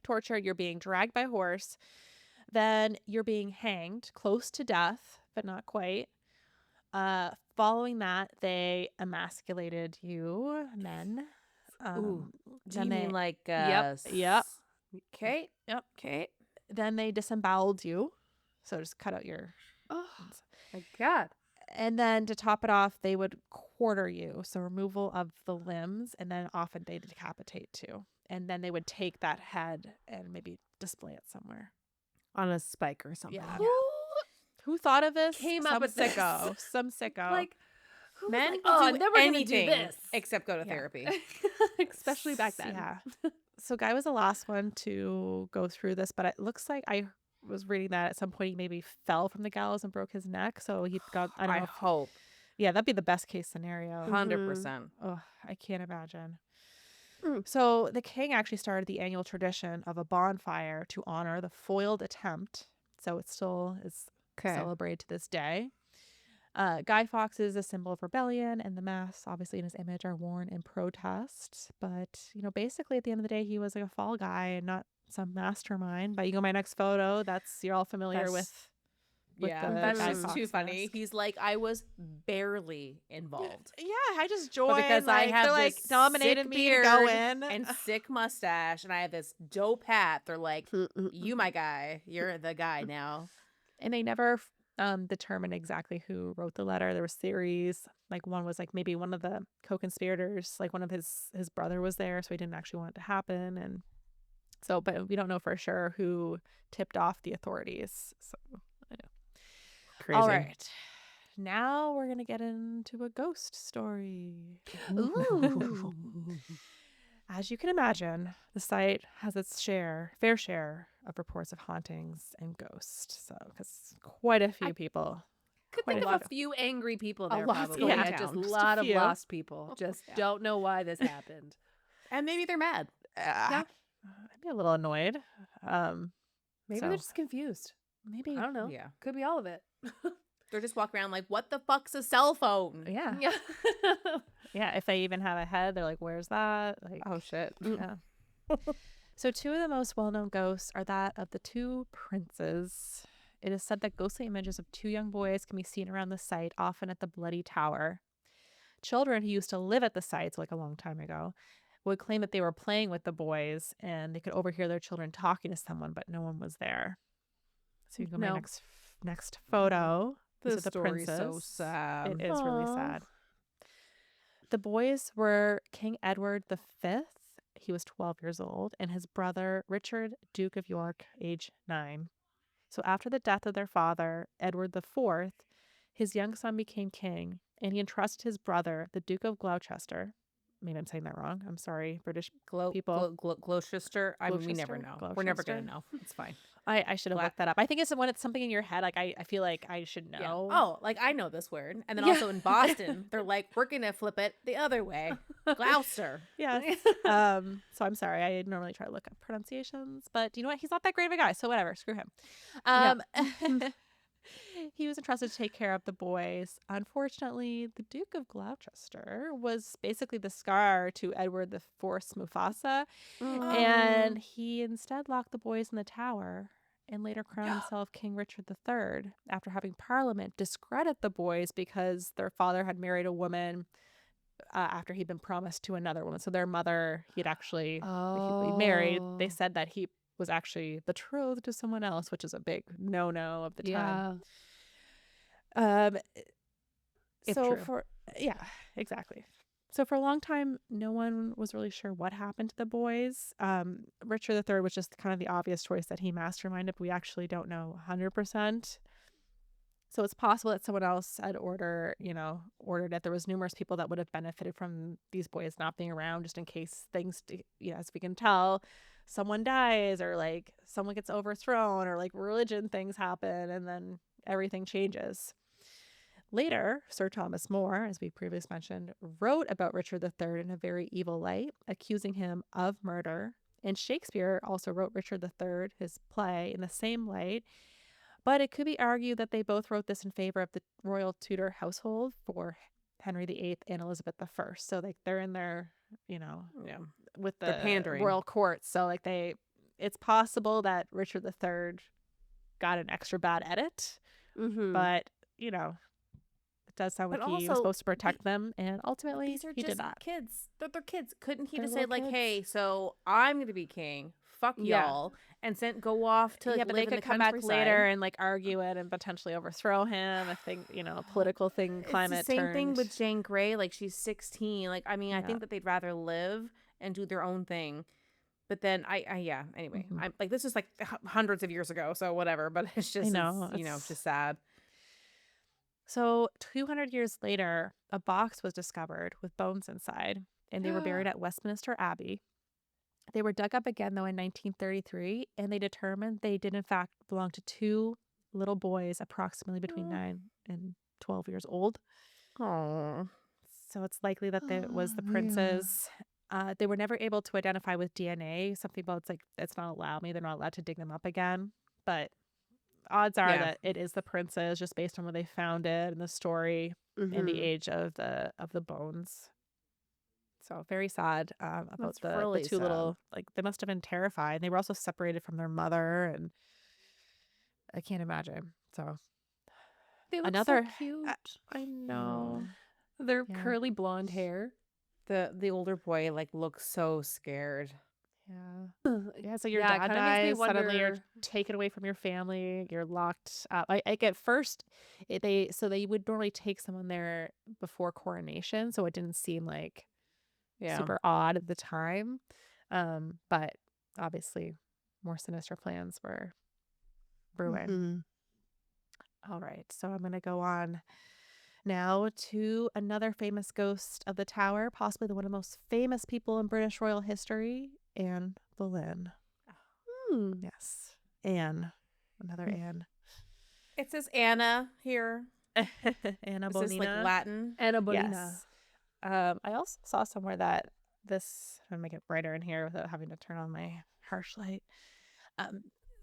Tortured, you're being dragged by horse. Then you're being hanged close to death, but not quite. Following that, they emasculated you, men. Do you then mean like Yep. Okay. Yep. Okay. Then they disemboweled you. So just cut out your Oh my God. and then to top it off, they would quarter you. So removal of the limbs, and then often they decapitate too. And then they would take that head and maybe display it somewhere. On a spike or something. Yeah. Who thought of this? Came up Some with this? sicko. Some sicko. Like, who was Men like, will oh, do never gonna do anything this. except go to Yeah. therapy. Especially back then. Yeah. So Guy was the last one to go through this, but it looks like I was reading that at some point he maybe fell from the gallows and broke his neck. So he got, I don't know. hope. Yeah, that'd be the best case scenario. 100%. Oh, I can't imagine. Mm. So the king actually started the annual tradition of a bonfire to honor the foiled attempt. So it still is celebrated to this day. Guy Fawkes is a symbol of rebellion, and the masks, obviously in his image, are worn in protest. But, basically at the end of the day, he was like a fall guy and not some mastermind. But you go to my next photo, you're all familiar with Yeah, the that's Guy just Fawkes too funny. mask. He's like, I was barely involved. Yeah, I just joined. Because I have they're this like nominated sick me to go beard in. and sick mustache, and I have this dope hat. They're like, you my guy. You're the guy now. And they never determined exactly who wrote the letter. There was theories. Like one was like maybe one of the co-conspirators, like one of his brother was there, so he didn't actually want it to happen. And so, but we don't know for sure who tipped off the authorities. So I know. Crazy. All right. Now we're gonna get into a ghost story. Ooh. As you can imagine, the site has its fair share of reports of hauntings and ghosts. So, because quite a few people. Could Quite think a of a few. few angry people A there, lot's probably. going Yeah, down. just a Just a lot of few. lost people. Just Yeah. don't know why this happened. And maybe they're mad. I'd be a little annoyed. Maybe So- they're just confused. Maybe. I don't know. Yeah. Could be all of it. They're just walking around like, what the fuck's a cell phone? Yeah. Yeah. Yeah. If they even have a head, they're like, where's that? Like, Oh, shit. yeah. So two of the most well-known ghosts are that of the two princes. It is said that ghostly images of two young boys can be seen around the site, often at the Bloody Tower. Children who used to live at the site, like a long time ago, would claim that they were playing with the boys and they could overhear their children talking to someone, but no one was there. So you can go to my No. next photo. These This are the story's princes. so sad. It is really Aw. sad. The boys were King Edward V. He was 12 years old, and his brother Richard, Duke of York, age 9. So after the death of their father, Edward IV, his young son became king, and he entrusted his brother, the Duke of Gloucester. Maybe I'm saying that wrong. I'm sorry, British people. Gloucester. I mean, we never Gloucester? know. We're never going to Gloucester? know. It's fine. I should have looked that up. I think it's when it's something in your head. Like I feel like I should know. Yeah. Oh, like I know this word. And then Yeah. also in Boston, they're like, we're going to flip it the other way. Gloucester. Yes. So I'm sorry. I normally try to look up pronunciations, but you know what? He's not that great of a guy, so whatever. Screw him. He was entrusted to take care of the boys. Unfortunately, the Duke of Gloucester was basically the scar to Edward IV's Mufasa, and he instead locked the boys in the tower and later crowned himself King Richard III after having Parliament discredit the boys because their father had married a woman after he'd been promised to another woman. So their mother, he'd actually he married. They said that he was actually betrothed to someone else, which is a big no-no of the time. If So true. exactly. So for a long time, no one was really sure what happened to the boys. Richard III was just kind of the obvious choice that he masterminded, but we actually don't know 100%. So it's possible that someone else had ordered it. There was numerous people that would have benefited from these boys not being around, just in case things, as we can tell, someone dies or like someone gets overthrown or like religion things happen and then everything changes. Later, Sir Thomas More, as we previously mentioned, wrote about Richard III in a very evil light, accusing him of murder. And Shakespeare also wrote Richard III, his play, in the same light. But it could be argued that they both wrote this in favor of the royal Tudor household for Henry VIII and Elizabeth I. So like they're in their, with the They're pandering. royal court. So like it's possible that Richard III got an extra bad edit, but it does sound But like he was also, supposed to protect them, and ultimately these are he just did not. kids. They're kids. Couldn't he They're just say little like, kids. "Hey, so I'm gonna be king. Fuck y'all," and go off to But live they in the could come back countryside? later and like argue it and potentially overthrow him if a political thing climate It's the same thing turned. with Jane Grey. Like she's 16. Like I mean, I Yeah. think that they'd rather live and do their own thing. But then anyway, I'm like, this is like hundreds of years ago, so whatever. But it's just it's just sad. So 200 years later, a box was discovered with bones inside, and they were buried at Westminster Abbey. They were dug up again, though, in 1933, and they determined they did, in fact, belong to two little boys approximately between 9 and 12 years old. Oh, So it's likely that it was the princes. They were never able to identify with DNA. Some people, it's not allowed. Maybe they're not allowed to dig them up again. But odds are that it is the princes, just based on where they found it and the story and the age of the bones. So very sad about That's the really two sad. little, they must have been terrified. They were also separated from their mother, and I can't imagine. So They look another, so cute. I know. Their Yeah. curly blonde hair. The older boy looks so scared. Yeah. Yeah. So your Yeah, it dad kinda makes me dies. Suddenly you're wonder- taken away from your family. You're locked up. Like at first, they would normally take someone there before coronation, so it didn't seem like super odd at the time. But obviously, more sinister plans were brewing. All right, so I'm gonna go on now to another famous ghost of the tower, possibly one of the most famous people in British royal history, Anne Boleyn. Yes, Anne, another Anne. It says Anna here. Anna Is this like Bolena. Latin? Anna Bolena. Yes. I also saw somewhere that this, I'm gonna make it brighter in here without having to turn on my harsh light.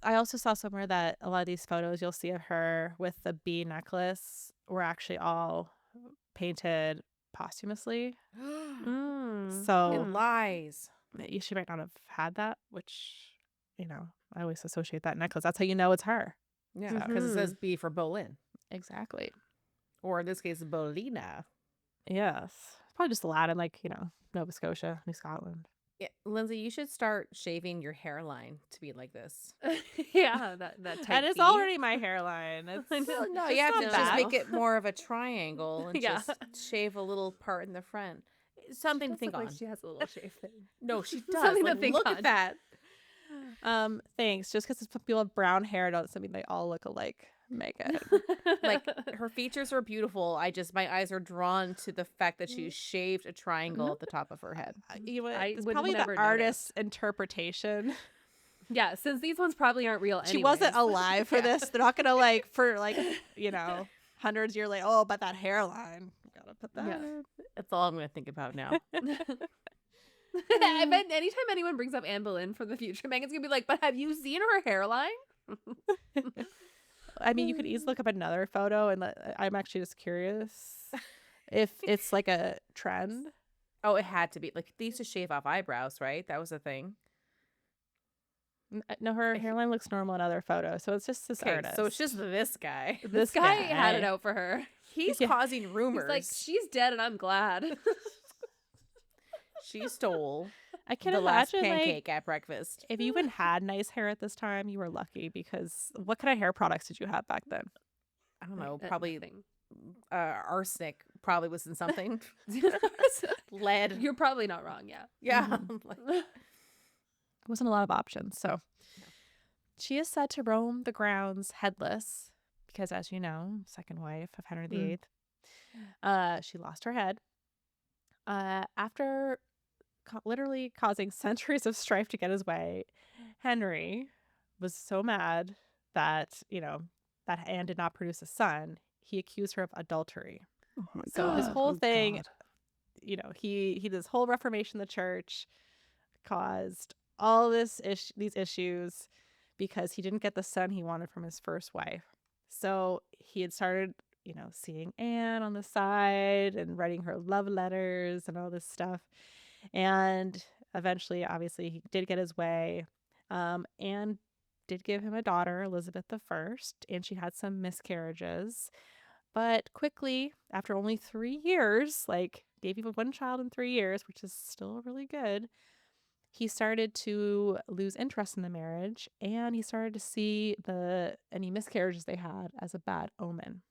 I also saw somewhere that a lot of these photos you'll see of her with the bee necklace were actually all painted posthumously. So It lies. she might not have had that, which, I always associate that necklace. That's how you know it's her. Yeah, because it says B for Boleyn, Exactly. or in this case, Bolena. Yes. Probably just Latin, Nova Scotia, New Scotland. Yeah, Lindsay, you should start shaving your hairline to be like this. Yeah, that type. And it's B. already my hairline. It's, No, it's you have not to just bad. make it more of a triangle and Yeah. just shave a little part in the front. Something to Does think look on. like she has a little shave thing. No, she does. Something to Like, think look on. at that. Thanks. Just because people have brown hair doesn't mean they all look alike. Megan. Like her features are beautiful. My eyes are drawn to the fact that she shaved a triangle at the top of her head. It's would probably never the artist's interpretation. Yeah, since these ones probably aren't real She wasn't anyways. alive for this. They're not gonna hundreds of years later. Oh, but that hairline. Gotta put that. Yeah. in. That's all I'm going to think about now. I bet anytime anyone brings up Anne Boleyn for the future, Megan's gonna be like, "But have you seen her hairline?" I mean, you could easily look up another photo, and I'm actually just curious if it's like a trend. Oh, it had to be. Like, they used to shave off eyebrows, right? That was a thing. No, her hairline looks normal in other photos, so it's just this Okay, artist. so it's just this guy. This guy had it out for her. He's causing rumors. He's like, "She's dead, and I'm glad." She stole I can the last imagine, like, pancake at breakfast. if you even had nice hair at this time, you were lucky, because what kind of hair products did you have back then? I don't know, Like, probably nothing. arsenic probably was in something. Lead. You're probably not wrong. Yeah. Yeah. There wasn't a lot of options. So she is said to roam the grounds headless because, as you know, second wife of Henry VIII, she lost her head after literally causing centuries of strife to get his way. Henry was so mad that, that Anne did not produce a son. He accused her of adultery. Oh my So his God. whole Oh thing, God. he did this whole reformation of the church, caused all these issues because he didn't get the son he wanted from his first wife. So he had started, seeing Anne on the side and writing her love letters and all this stuff. And eventually, obviously, he did get his way. Anne did give him a daughter, Elizabeth I, and she had some miscarriages. But quickly, after only 3 years, gave you one child in 3 years, which is still really good, he started to lose interest in the marriage, and he started to see any miscarriages they had as a bad omen.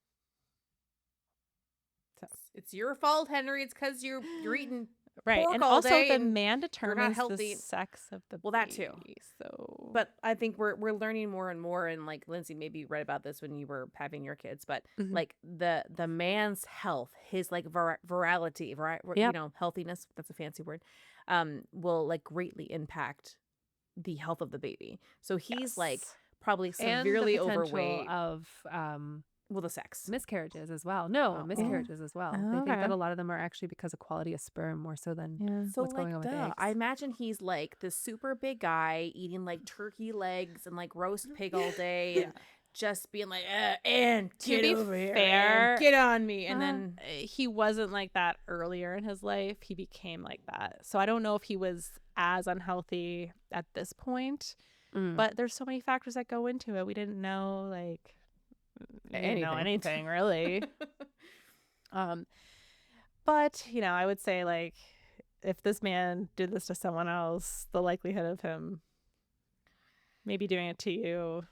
So It's your fault, Henry. It's because you're eating right, pork and all also day the and man you're not determines the healthy. sex of the Well, that too. baby. So, But I think we're learning more and more, and like Lindsay, maybe you read about this when you were having your kids, but Mhm. like the man's health, his like virality, Yep. healthiness, that's a fancy word, will like greatly impact the health of the baby. So he's like Yes. probably And the severely potential overweight. of Well, the sex. miscarriages as well. No, Oh. miscarriages as well. They think Okay. that a lot of them are actually because of quality of sperm more so than Yeah. So what's like, going on with eggs. I imagine he's like this super big guy eating like turkey legs and like roast pig all day and just being like, Anne, To get be over here, fair, Anne, get on me. And then he wasn't like that earlier in his life. He became like that. So I don't know if he was as unhealthy at this point, but there's so many factors that go into it. We didn't know anything really. But I would say, like, if this man did this to someone else, the likelihood of him maybe doing it to you,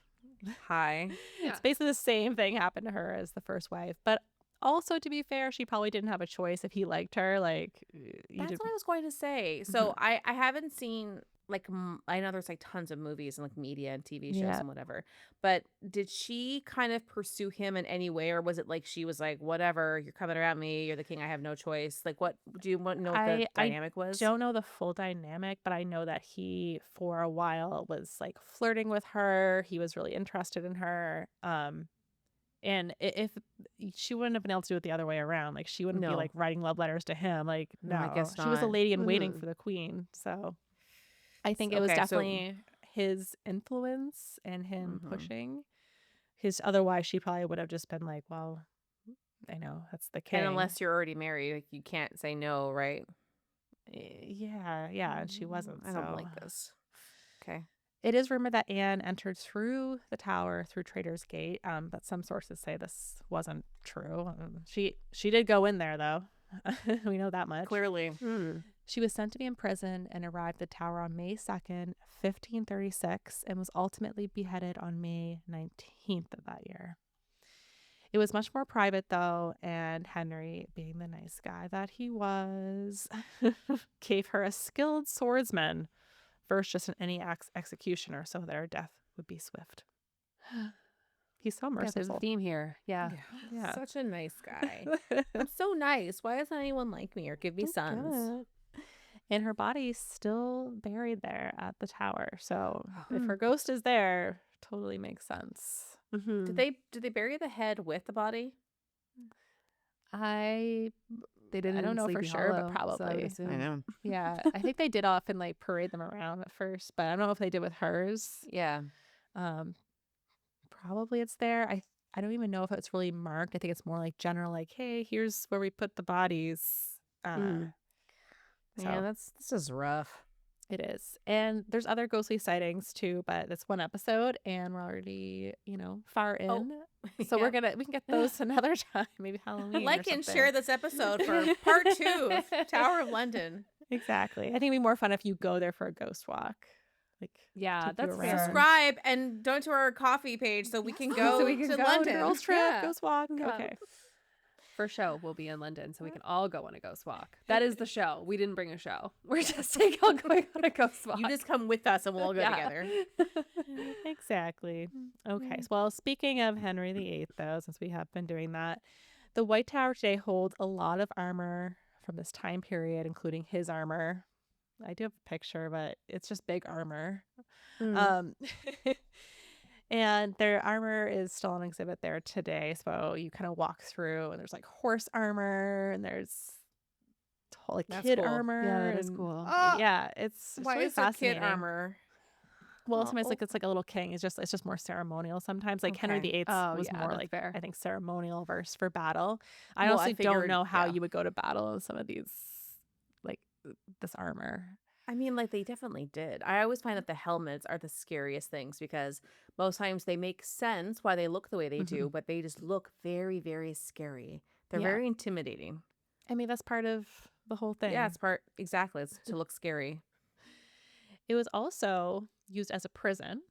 Hi. it's basically the same thing happened to her as the first wife. But also, to be fair, she probably didn't have a choice if he liked her. Like, That's what I was going to say. So I haven't seen like I know there's like tons of movies and like media and TV shows Yeah. and whatever, but did she kind of pursue him in any way, or was it like she was like, whatever, you're coming around me, you're the king, I have no choice? Like, what do you know what the dynamic was? Don't know the full dynamic, but I know that he, for a while, was like flirting with her. He was really interested in her. And if she wouldn't have been able to do it the other way around, like she wouldn't be No. like writing love letters to him. Like, No, I no, guess she was a not. lady in waiting for the queen. So I think it was Okay, so- definitely his influence and him pushing. Otherwise, she probably would have just been like, well, I know that's the king. And unless you're already married, like you can't say no, right? Yeah, and she wasn't. I don't so. like this. Okay. It is rumored that Anne entered through the tower through Traitors Gate, but some sources say this wasn't true. She did go in there, though. We know that much. Clearly. She was sent to be imprisoned and arrived at the tower on May 2nd, 1536, and was ultimately beheaded on May 19th of that year. It was much more private, though, and Henry, being the nice guy that he was, gave her a skilled swordsman versus just any executioner, so that her death would be swift. He's so Yeah, there's a merciful. theme here. Yeah. Yeah. Such a nice guy. I'm so nice. Why doesn't anyone like me or give me sons? And her body's still buried there at the tower. So if her ghost is there, totally makes sense. Did they bury the head with the body? They didn't. I don't in know for Sleepy sure, but Hollow, so I would probably. assume. I know. Yeah, I think they did often like parade them around at first, but I don't know if they did with hers. Yeah. Probably it's there. I don't even know if it's really marked. I think it's more like general, like, hey, here's where we put the bodies. Yeah, this is rough. It is. And there's other ghostly sightings too, but it's one episode and we're already, far in. So we can get those another time, maybe Halloween. Like and share this episode for part 2 of Tower of London. Exactly. I think it'd be more fun if you go there for a ghost walk. Like, Yeah, take you that's around. fair. Subscribe and donate to our coffee page so we can go So we can to go London. Girls trip, Yeah. ghost walk. Come. Okay. For show, we'll be in London, so we can all go on a ghost walk. That is the show. We didn't bring a show. We're just all going on a ghost walk. You just come with us and we'll all go together. Exactly. Okay. Well, speaking of Henry VIII, though, since we have been doing that, the White Tower today holds a lot of armor from this time period, including his armor. I do have a picture, but it's just big armor. Um, and their armor is still on exhibit there today. So you kind of walk through, and there's like horse armor, and there's like That's kid cool. armor. Yeah, that is and- cool. Yeah, it's Why really is there kid fascinating. armor? Well, sometimes like it's like a little king. It's just more ceremonial. Sometimes like Henry Okay. VIII Oh, was yeah, more that's like fair. I think ceremonial versus for battle. I Well, I honestly don't figured- know how yeah. you would go to battle in some of these like this armor. I mean, like they definitely did. I always find that the helmets are the scariest things because most times they make sense why they look the way they do, but they just look very, very scary. They're Yeah. very intimidating. I mean, that's part of the whole thing. Yeah, it's exactly. It's to look scary. It was also used as a prison.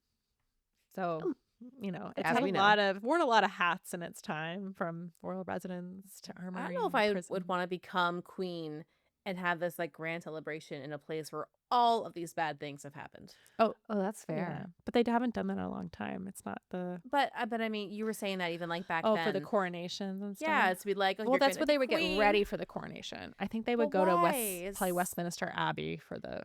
So, you know, it As had we a know. lot of worn a lot of hats in its time, from royal residence to armory. I don't know if I would want to become queen and have this like grand celebration in a place where all of these bad things have happened. Oh, that's Yeah, fair. but they haven't done that in a long time. It's not the But I mean, you were saying that even like back oh then. for the coronations and stuff. Yeah, it's be like, oh, well, you're that's gonna what be they would queen. get ready for the coronation. I think they would But go to why? probably Westminster Abbey for the.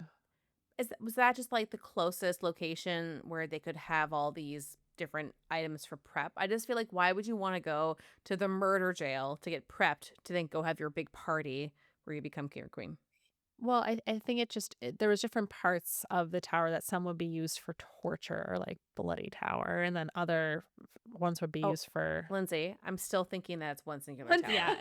Was that just like the closest location where they could have all these different items for prep? I just feel like why would you want to go to the murder jail to get prepped to then go have your big party where you become king or queen? Well, I think there was different parts of the tower that some would be used for torture, like Bloody Tower, and then other ones would be Oh, used for. Lindsay, I'm still thinking that it's one singular tower. Yeah,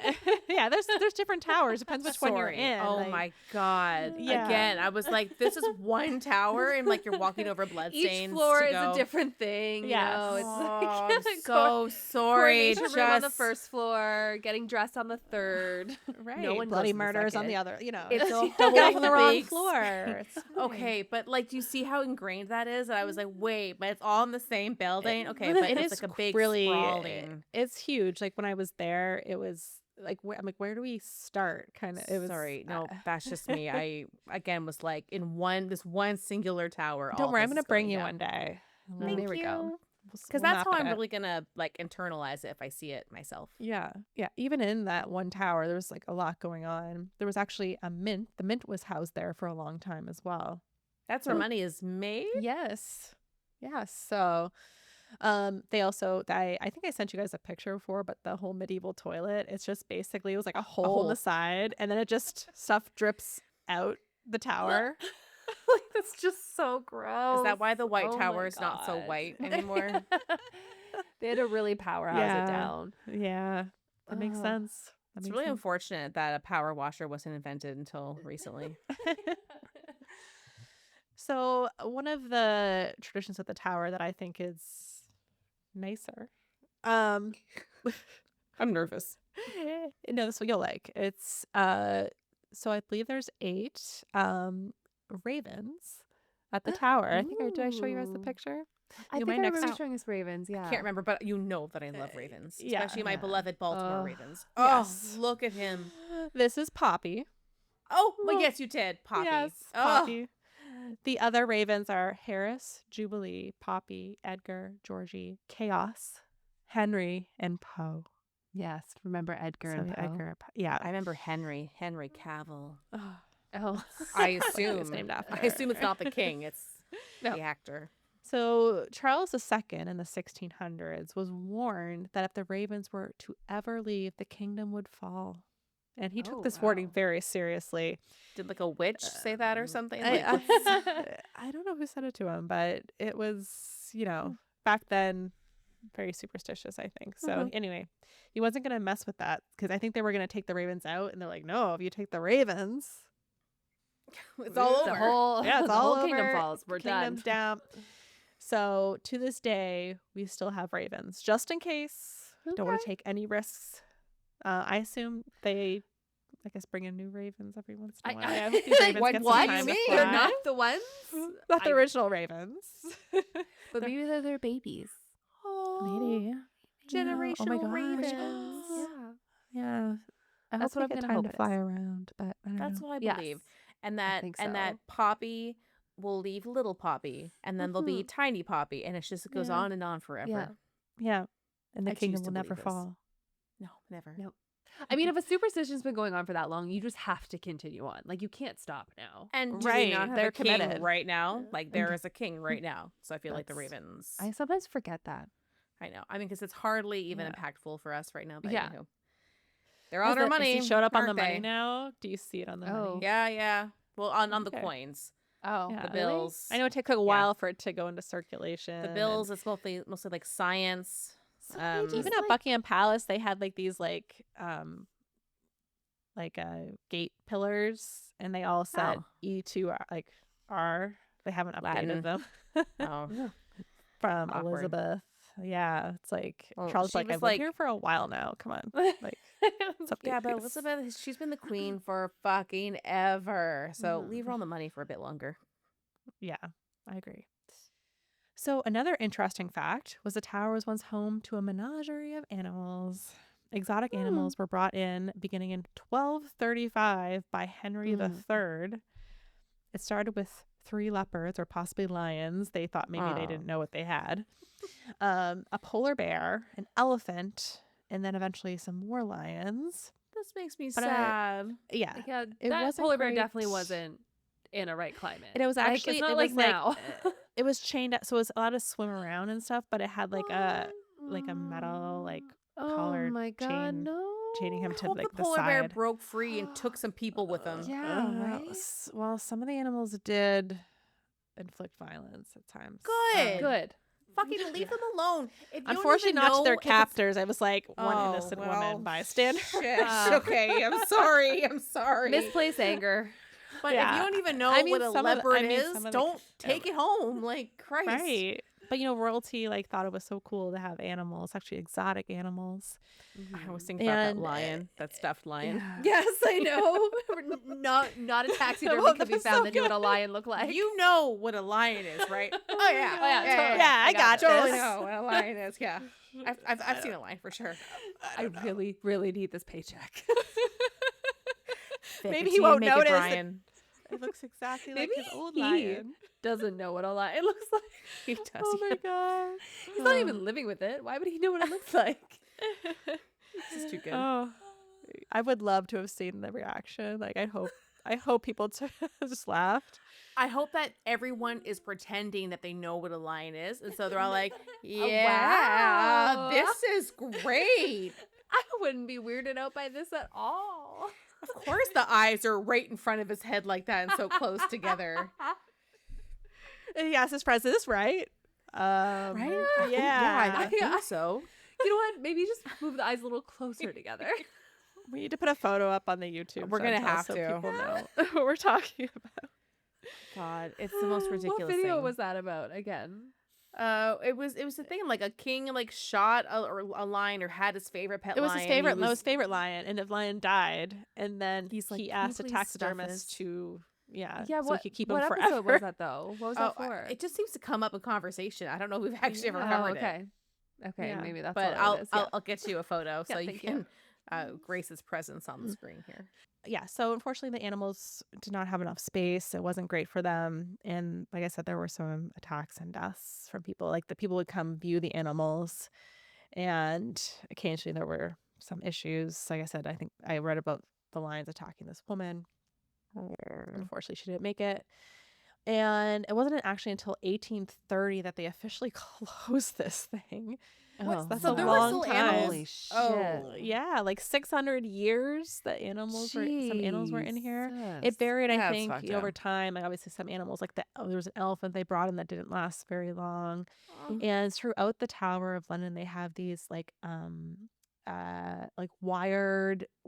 yeah. There's different towers. Depends which one you're Sorry. in. Oh like- my god! Yeah. Again, I was like, this is one tower, and like you're walking over bloodstains. Each floor to is go. a different thing. You Yes. know? It's Oh, like I'm so sorry. coronation room on the Just- first floor, getting dressed on the third. Right. No one Bloody goes to the murders on second. the other. You know, It's a you whole get off on the wrong big floor. It's fine. Okay, but like, do you see how ingrained that is? And I was like, wait, but it's all in the same building. Okay, but It it's is like a big really sprawling. It's huge. Like when I was there, it was like I'm like, where do we start? Kind of. It was Sorry, no, that's just me. I again was like in this one singular tower. Don't all worry, this I'm gonna is bring going you down. one day. Thank There we go. you. Because that's how I'm really gonna like internalize it if I see it myself. Yeah. Yeah. Even in that one tower, there was like a lot going on. There was actually a mint. The mint was housed there for a long time as well. That's where money is made. Yes. Yes. So they also I think I sent you guys a picture before, but the whole medieval toilet, it's just basically it was like a hole in the side and then it just stuff drips out the tower. Like that's just so gross. Is that why the White Oh Tower my is not so God. white anymore? They had to really powerhouse Yeah. it down. Yeah. That makes Ugh. sense. That It's makes really sense. unfortunate that a power washer wasn't invented until recently. So one of the traditions at the tower that I think is nicer. I'm nervous. No, this one you'll like. It's so I believe there's 8 ravens at the tower. I think did I show you guys the Ooh. picture? I You think might I next remember time. showing us ravens. Yeah. Can't remember, but you know that I love ravens, yeah. especially my Yeah. beloved Baltimore Oh. Ravens. Yes. Oh, look at him. This is Poppy. Oh, well, Well, yes, you did, Poppy. Yes, Oh, Poppy. The other ravens are Harris, Jubilee, Poppy, Edgar, Georgie, Chaos, Henry, and Poe. Yes. Remember Edgar So and Poe? Edgar, yeah. I remember Henry Cavill. Oh. I It's assume. named after. I assume it's not the king. It's No. the actor. So Charles II in the 1600s was warned that if the ravens were to ever leave, the kingdom would fall. And he took Oh, this warning wow. very seriously. Did like a witch say that or something? I, Like, I don't know who said it to him, but it was, back then, very superstitious, I think. So anyway, he wasn't going to mess with that because I think they were going to take the ravens out. And they're like, no, if you take the ravens, it's all The over. whole, yeah, it's the all whole kingdom over. falls. We're Kingdom's done. down. So to this day, we still have ravens just in case. Don't want to take any risks. I assume they I guess bring in new ravens every once in a while. I I hope these ravens what, get some what? time to They're fly. not the ones? Not the I- original ravens. But maybe they're their babies. Maybe. Generational Oh my gosh. ravens. Yeah. Yeah. I That's hope what they I'm get gonna time hope to it fly is. around, but I don't That's know. what I Yes. believe. And think that so. Poppy will leave little Poppy, and then there'll be tiny Poppy, and it just goes Yeah. on and on forever. Yeah. Yeah. And the I choose kingdom to will never believe this. fall. No, never. Nope. I mean, if a superstition's been going on for that long, you just have to continue on. Like, you can't stop now. And do Right, we not have they're a king committed. right now? Like there Okay. is a king right now. So I feel like the That's- ravens. I sometimes forget that. I know. I mean, because it's hardly even Yeah. impactful for us right now. But Yeah. anywho. They're on our money. Is he showed up on the aren't money they? now? Do you see it on the Oh. money? Yeah. Well, on the Okay. coins, Oh. Yeah. the Really? bills. I know it took a while for it to go into circulation. The bills. It's mostly like science. So they just, Even at Buckingham Palace, they had like these gate pillars, and they all said Oh. E2 R. They haven't updated Latin. them Oh, from Awkward. Elizabeth. Yeah, it's like Well, Charles. she Like was I've like- lived here for a while now. Come on, like let's update yeah. But these. Elizabeth, she's been the queen for fucking ever. So Mhm. leave her on the money for a bit longer. Yeah, I agree. So another interesting fact was the tower was once home to a menagerie of animals. Exotic animals were brought in beginning in 1235 by Henry III. It started with 3 leopards or possibly lions. They thought maybe they didn't know what they had. A polar bear, an elephant, and then eventually some more lions. This makes me But sad. Yeah. Yeah, It that wasn't polar bear great. definitely wasn't in a right climate. It was Like, actually it's not it like was like, now. it was chained up, so it was allowed to swim around and stuff, but it had like a metal collar Oh my god, chain no. chaining him I to hope like the the polar bear side. broke free and took some people with him. Yeah, right. Well, some of the animals did inflict violence at times. Good. Good. Fucking leave them alone. If you don't Unfortunately, even not to know their if it's- captors. I was like one Oh, innocent well, woman bystander. Shit. Okay, I'm sorry. I'm sorry. Misplaced anger. But if Yeah. you don't even know I mean, what a some of the- I leopard mean, is, some of the- don't take it home. Like, Christ. Right. But royalty thought it was so cool to have animals, actually exotic animals. I was thinking about that And, lion, that stuffed lion. Yeah. Yes, I know. not a taxidermy Well, could be that's found so that knew what a lion looked like. You know what a lion is, right? Oh yeah, Oh, yeah, totally. Yeah, I got totally this. know what a lion is. Yeah, I've seen a lion for sure. I really, really need this paycheck. Maybe he won't notice it. Brian. It looks exactly Maybe like his old he lion. doesn't know what a lion looks like. He does. Oh my god. He's not even living with it. Why would he know what it looks like? This is too good. Oh, I would love to have seen the reaction. Like, I hope people just laughed. I hope that everyone is pretending that they know what a lion is, and so they're all like, "Yeah, wow. this is great." I wouldn't be weirded out by this at all. Of course, the eyes are right in front of his head like that and so close together. And he asked his friends, "Is this right?" Right? Yeah. I think so. You know what? Maybe just move the eyes a little closer together. We need to put a photo up on the YouTube. We're gonna channel have so to. people know what we're talking about. God, it's the most ridiculous What video thing. was that about again? It was a thing like a king shot a lion or had his favorite pet It was lion. his He favorite, most favorite lion, and the lion died. And then He's like, he "Can you asked a please stuff taxidermist this?" to, Yeah, so what, he could keep what him episode forever. was that though? What was that for? It just seems to come up in conversation. I don't know if we've actually ever Oh, covered okay. Okay, Yeah. maybe that's but all it is. Yeah. I'll get you a photo so Yeah, you thank you. can grace his presence on the screen here. Yeah, so unfortunately the animals did not have enough space. It wasn't great for them. And like I said, there were some attacks and deaths from people. Like the people would come view the animals, and occasionally there were some issues. Like I said, I think I read about the lions attacking this woman. Unfortunately, she didn't make it. And it wasn't actually until 1830 that they officially closed this thing. Oh, That's So a there were long still time. animals? Holy shit. Oh. Yeah, like 600 years that animals were, some animals were in here. It Jesus. varied, I That's think, fucked over up. time. Like obviously some animals, like there was an elephant they brought in that didn't last very long. Oh. And throughout the Tower of London, they have these like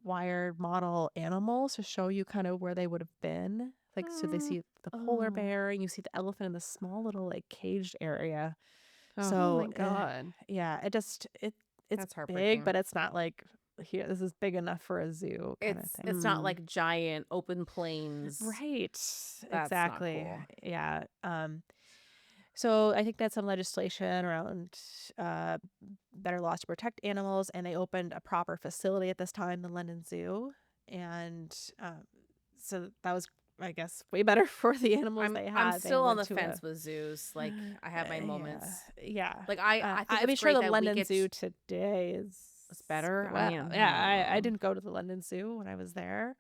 wired model animals to show you kind of where they would have been. Like so they see the polar Oh. bear and you see the elephant in this small little like caged area. Oh. So Oh my god. yeah, it's That's big, heartbreaking. but it's not like here, this is big enough for a zoo kind of thing. It's not like giant open plains. Right. That's Exactly. not cool. Yeah. So I think that's some legislation around better laws to protect animals, and they opened a proper facility at this time, the London Zoo, and so that was, I guess, way better for the animals they had. I'm They still on went the to fence with zoos. Like, I have my moments. Yeah. Like, I think I mean, it's sure, great the that we London get Zoo today is it's better. Well, I mean, yeah, I didn't go to the London Zoo when I was there.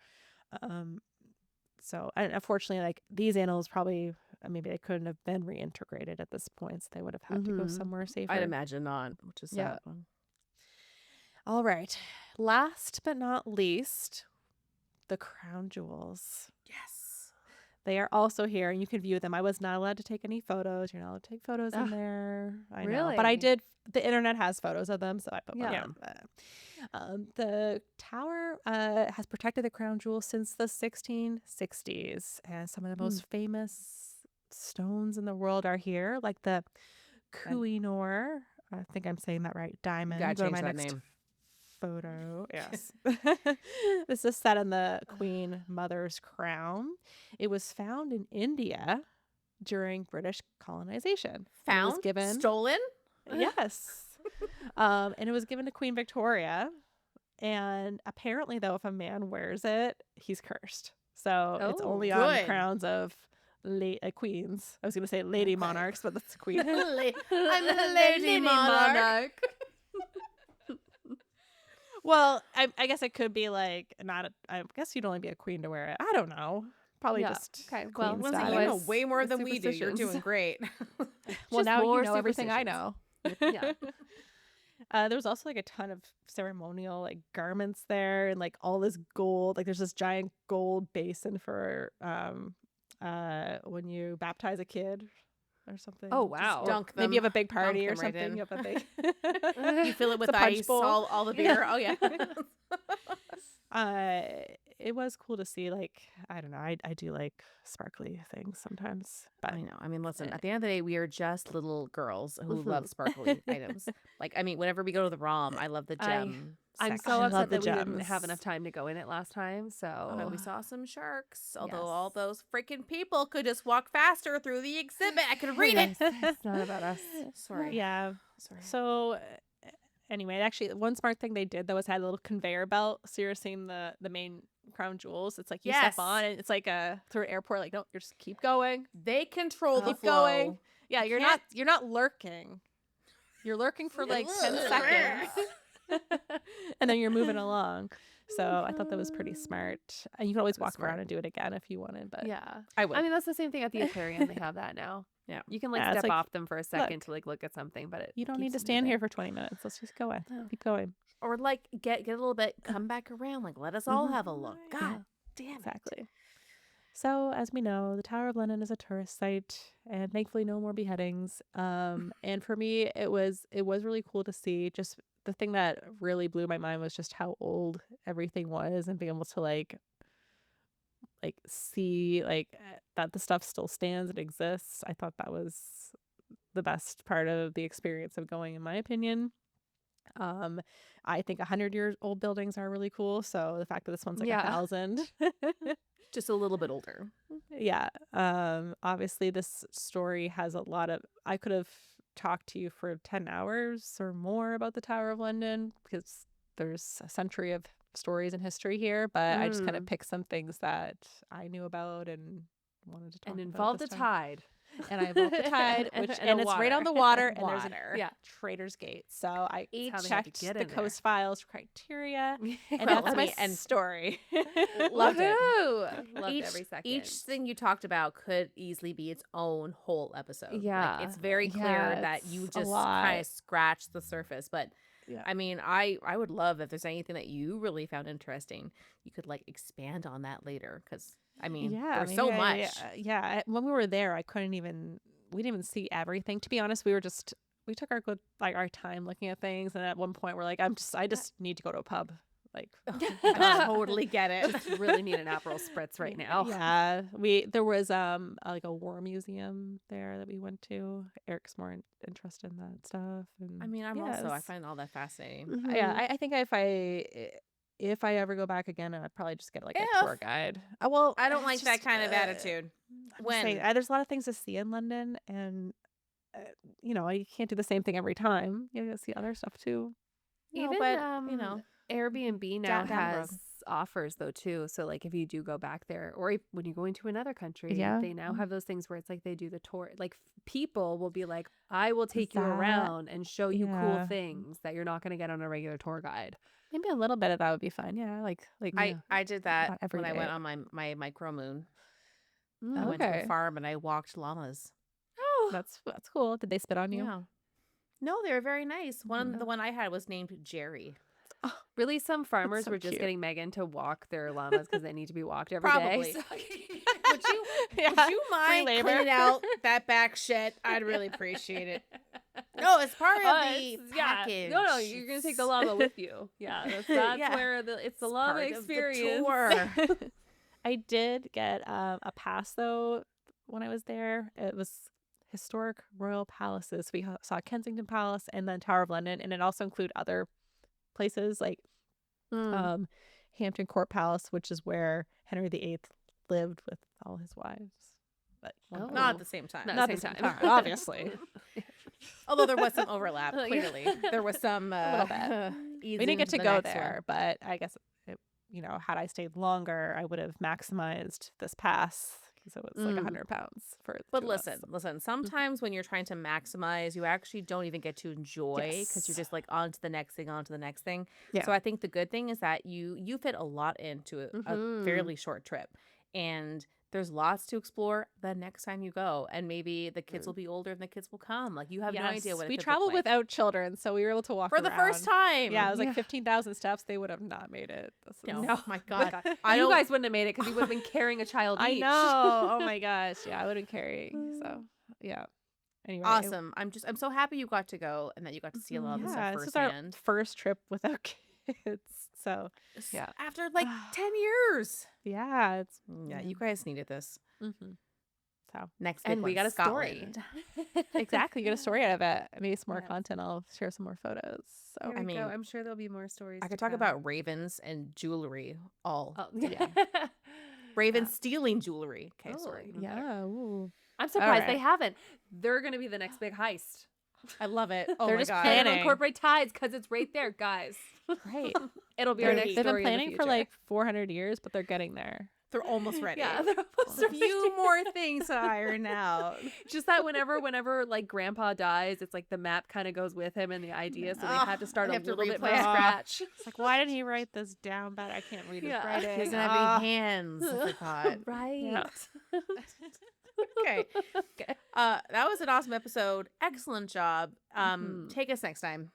So unfortunately, like these animals probably maybe they couldn't have been reintegrated at this point, so they would have had to go somewhere safer. I'd imagine not, which is sad. All right. Last but not least, the crown jewels. Yes. They are also here, and you can view them. I was not allowed to take any photos. You're not allowed to take photos in there. I know, but I Really? did. The internet has photos of them, so I put one Yeah. on. The tower has protected the crown jewels since the 1660s, and some of the most famous stones in the world are here, like the Kuinor. I think I'm saying that right. Diamond. Gotta Go to change my that next name. photo. Yes. This is set in the Queen Mother's crown. It was found in India during British colonization. And it was Found? given Stolen? Yes. And it was given to Queen Victoria. And apparently, though, if a man wears it, he's cursed. So it's Oh, only on good. crowns of queens. I was going to say lady monarchs, but that's queen. I'm a lady monarch. Well, I guess it could be like not. I guess you'd only be a queen to wear it. I don't know. Probably Yeah. just Okay, queen well, Lindsay, style. you know Anyways, way more the than we do. You're doing superstitions. great. Well, Just now you more know everything I know. Yeah. There was also like a ton of ceremonial like garments there, and like all this gold. Like there's this giant gold basin for when you baptize a kid or something. Oh, Just wow. Dunk maybe you them. have a big party or them right something. in. You have a big. You fill it with It's a punch ice, bowl. all the beer. Oh, yeah. It was cool to see. Like I don't know, I do like sparkly things sometimes, but I know. I mean, listen, at the end of the day, we are just little girls who love sparkly items. Like, I mean, whenever we go to the ROM, I love the gem I'm section. so I love upset the that we didn't have gems. enough time to go in it last time. So But we saw some sharks. Although Yes. all those freaking people could just walk faster through the exhibit. I could read it. it's not about us. Sorry. Yeah. Sorry. So anyway, actually, one smart thing they did though was had a little conveyor belt. So you're seeing the main crown jewels. It's like you Yes. step on, and it's like through an airport. Like no, you just keep going, They control the keep flow. going. Yeah, you're not lurking. You're lurking for like 10 seconds, and then you're moving along. So I thought that was pretty smart. And you can always walk around and do it again if you wanted. But Yeah. I would. I mean, that's the same thing at the aquarium. They have that now. Yeah. You can like Yeah, it's step like, off them for a second to like look at something, but it you don't need keeps to them stand moving. here for 20 minutes. Let's just go in. Oh. Keep going. Or like get a little bit, come back around. Like let us all have a look. God damn it. Exactly. So, as we know, the Tower of London is a tourist site, and thankfully, no more beheadings. And for me, it was really cool to see. Just the thing that really blew my mind was just how old everything was, and being able to like see that the stuff still stands and exists. I thought that was the best part of the experience of going, in my opinion. I think 100-year-old buildings are really cool. So the fact that this one's like 1,000. Just a little bit older. Yeah. Obviously this story has a lot of, I could have talked to you for 10 hours or more about the Tower of London because there's a century of stories and history here, but I just kind of picked some things that I knew about and wanted to talk about. And involved this the time. tide. And I involved the tide, And it's right on the water, and there's Water. a Traitors Gate. So I how they have to checked get the in there. Coast Files criteria, and Well, that's I my mean, and story. Loved it. Woohoo! Loved each, every second. Each thing you talked about could easily be its own whole episode. Yeah. Like, it's very clear Yeah, that you it's a just lot. kind of scratched the surface. But Yeah. I mean, I would love if there's anything that you really found interesting, you could like expand on that later. Because I mean, there's maybe so much. When we were there, we didn't even see everything. To be honest, we took our time looking at things, and at one point we're like, I just need to go to a pub. Like, I totally get it. Just really need an Aperol spritz right now. yeah, there was like a war museum there that we went to. Eric's more interested in that stuff. And I mean, I'm yeah, also, I it's- find all that fascinating. yeah, I think if I ever go back again, I'd probably just get like a tour guide. Well, I don't it's like that just, kind of attitude. I'm just saying, there's a lot of things to see in London, and you know, you can't do the same thing every time. You gotta see other stuff too. No, Even but, you know, Airbnb now down the road. has offers though too. So like if you do go back there, or when you go into another country, Yeah. they now have those things where it's like they do the tour. Like people will be like, I will take you That- around and show you cool yeah. things that you're not going to get on a regular tour guide. Maybe a little bit of that would be fine. Yeah, like I did that Not every when I day. went on my micro moon. I Mm. went to Okay. a farm and I walked llamas. Oh, that's cool. Did they spit on you? Yeah. No, they were very nice. Mhm. The one I had was named Jerry. really? Some farmers so were just cute. getting Megan to walk their llamas because they need to be walked every day. Probably. So- Would you Yeah, mind free labor. cleaning out that back shit? I'd really appreciate it. No, it's part of Oh, the it's- yeah. package. No, you're gonna take the llama with you. Yeah, that's Yeah. where it's the It's llama part of the experience. tour. I did get a pass though when I was there. It was historic royal palaces. We saw Kensington Palace and then Tower of London, and it also included other places like Mm. Hampton Court Palace, which is where Henry VIII lived with all his wives. But Oh. Not at the same time. Not not the the same same time. time, obviously. Although there was some overlap, Yeah. clearly. There was some little bit. We didn't get to go there, but I guess you know, had I stayed longer, I would have maximized this pass because it was like Mm. £100 for the But two of us. listen, sometimes when you're trying to maximize, you actually don't even get to enjoy because you're Yes. just like on to the next thing, on to the next thing. Yeah. So I think the good thing is that you fit a lot into a Mhm. fairly short trip. And there's lots to explore the next time you go. And maybe the kids will be older and the kids will come. Like you have no idea what it we could look traveled like. without children, so we were able to walk For the first time. Yeah, it was like Yeah. 15,000 steps. They would have not made it. This is- No, No. my God. God. I You don't- guys wouldn't have made it because you would have been carrying a child I each. know. Oh my gosh. Yeah, I wouldn't carry. So yeah. Anyway, Awesome. I'm so happy you got to go and that you got to see a lot of the Yeah, stuff this is our firsthand. first trip without kids. So yeah. After like 10 years. yeah, it's Yeah, you guys needed this. mhm. So Next big And we one, got a story. Scotland. exactly, you get a story out of it. Maybe some more Yes. content. I'll share some more photos. So Here we I mean, go. I'm sure there'll be more stories. I could to talk come. about ravens and jewelry all. Oh, yeah. Ravens stealing jewelry. Okay, Oh, sorry. even better. yeah. Ooh. I'm surprised right. they haven't. They're gonna be the next big heist. I love it. Oh They're my just God. They're gonna planning. incorporate tides because it's right there, guys. Right. It'll be our They're- next They've been story in the planning for future. like 400 years, but they're getting there. They're almost ready. Yeah, they're almost A ready. few more things to iron out. Just that whenever like grandpa dies, it's like the map kind of goes with him and the idea, so they Ah, have to start they a have to little bit from replay. scratch. It's like, why didn't he write this down? But I can't read his Yeah. writing. He doesn't have Ah. any hands. I thought. Right. Yeah. Okay. Okay. That was an awesome episode. Excellent job. Mhm. Take us next time.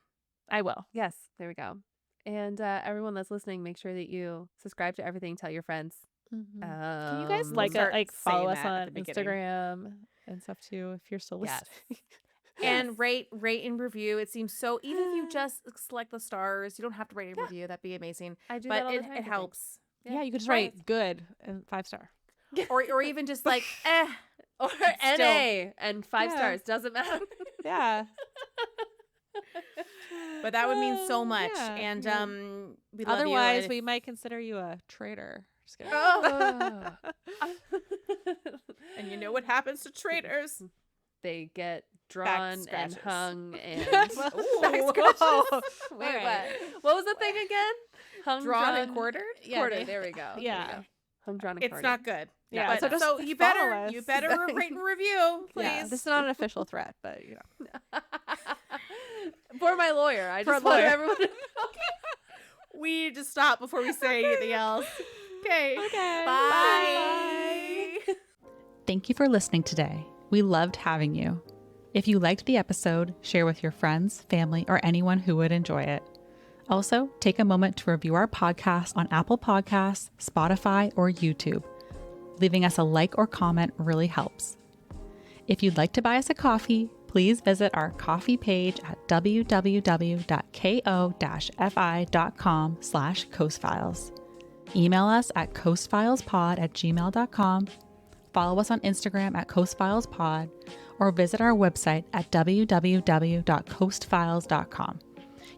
I will. Yes, there we go. And everyone that's listening, make sure that you subscribe to everything. Tell your friends. Can you guys We'll start follow saying us that at on the beginning. Instagram and stuff too if you're still Yes. listening? And rate and review. It seems so. Even if you just select the stars, you don't have to rate and review. That'd be amazing. I do But that all the it time for things. helps. Yeah, you could just Right. write good and 5-star. Or even just like Or Still. NA and 5 Yeah. stars doesn't matter. Yeah. But that would mean so much. Yeah. And Yeah. we love Otherwise, you. we might consider you a traitor. Just kidding. Oh. And you know what happens to traitors? They get drawn and scratches. hung and Ooh. Back scratches. Wait, Alright. what was the thing again? Hung, Drawn and quartered? Yeah, quartered. they- There we go. yeah. There we go. Hung, drawn, and It's quartered. not good. Yeah, But, so just you follow better us. rate and review, please. Yeah, this is not an official threat, but you know. For my lawyer, I For just a want lawyer. everyone to We need to stop before we say anything else. Okay. Okay. Bye. Thank you for listening today. We loved having you. If you liked the episode, share with your friends, family, or anyone who would enjoy it. Also, take a moment to review our podcast on Apple Podcasts, Spotify, or YouTube. Leaving us a like or comment really helps. If you'd like to buy us a coffee, please visit our coffee page at www.ko-fi.com/coastfiles. Email us at coastfilespod@gmail.com, follow us on Instagram at coastfilespod, or visit our website at www.coastfiles.com.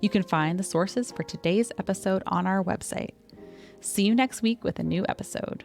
You can find the sources for today's episode on our website. See you next week with a new episode.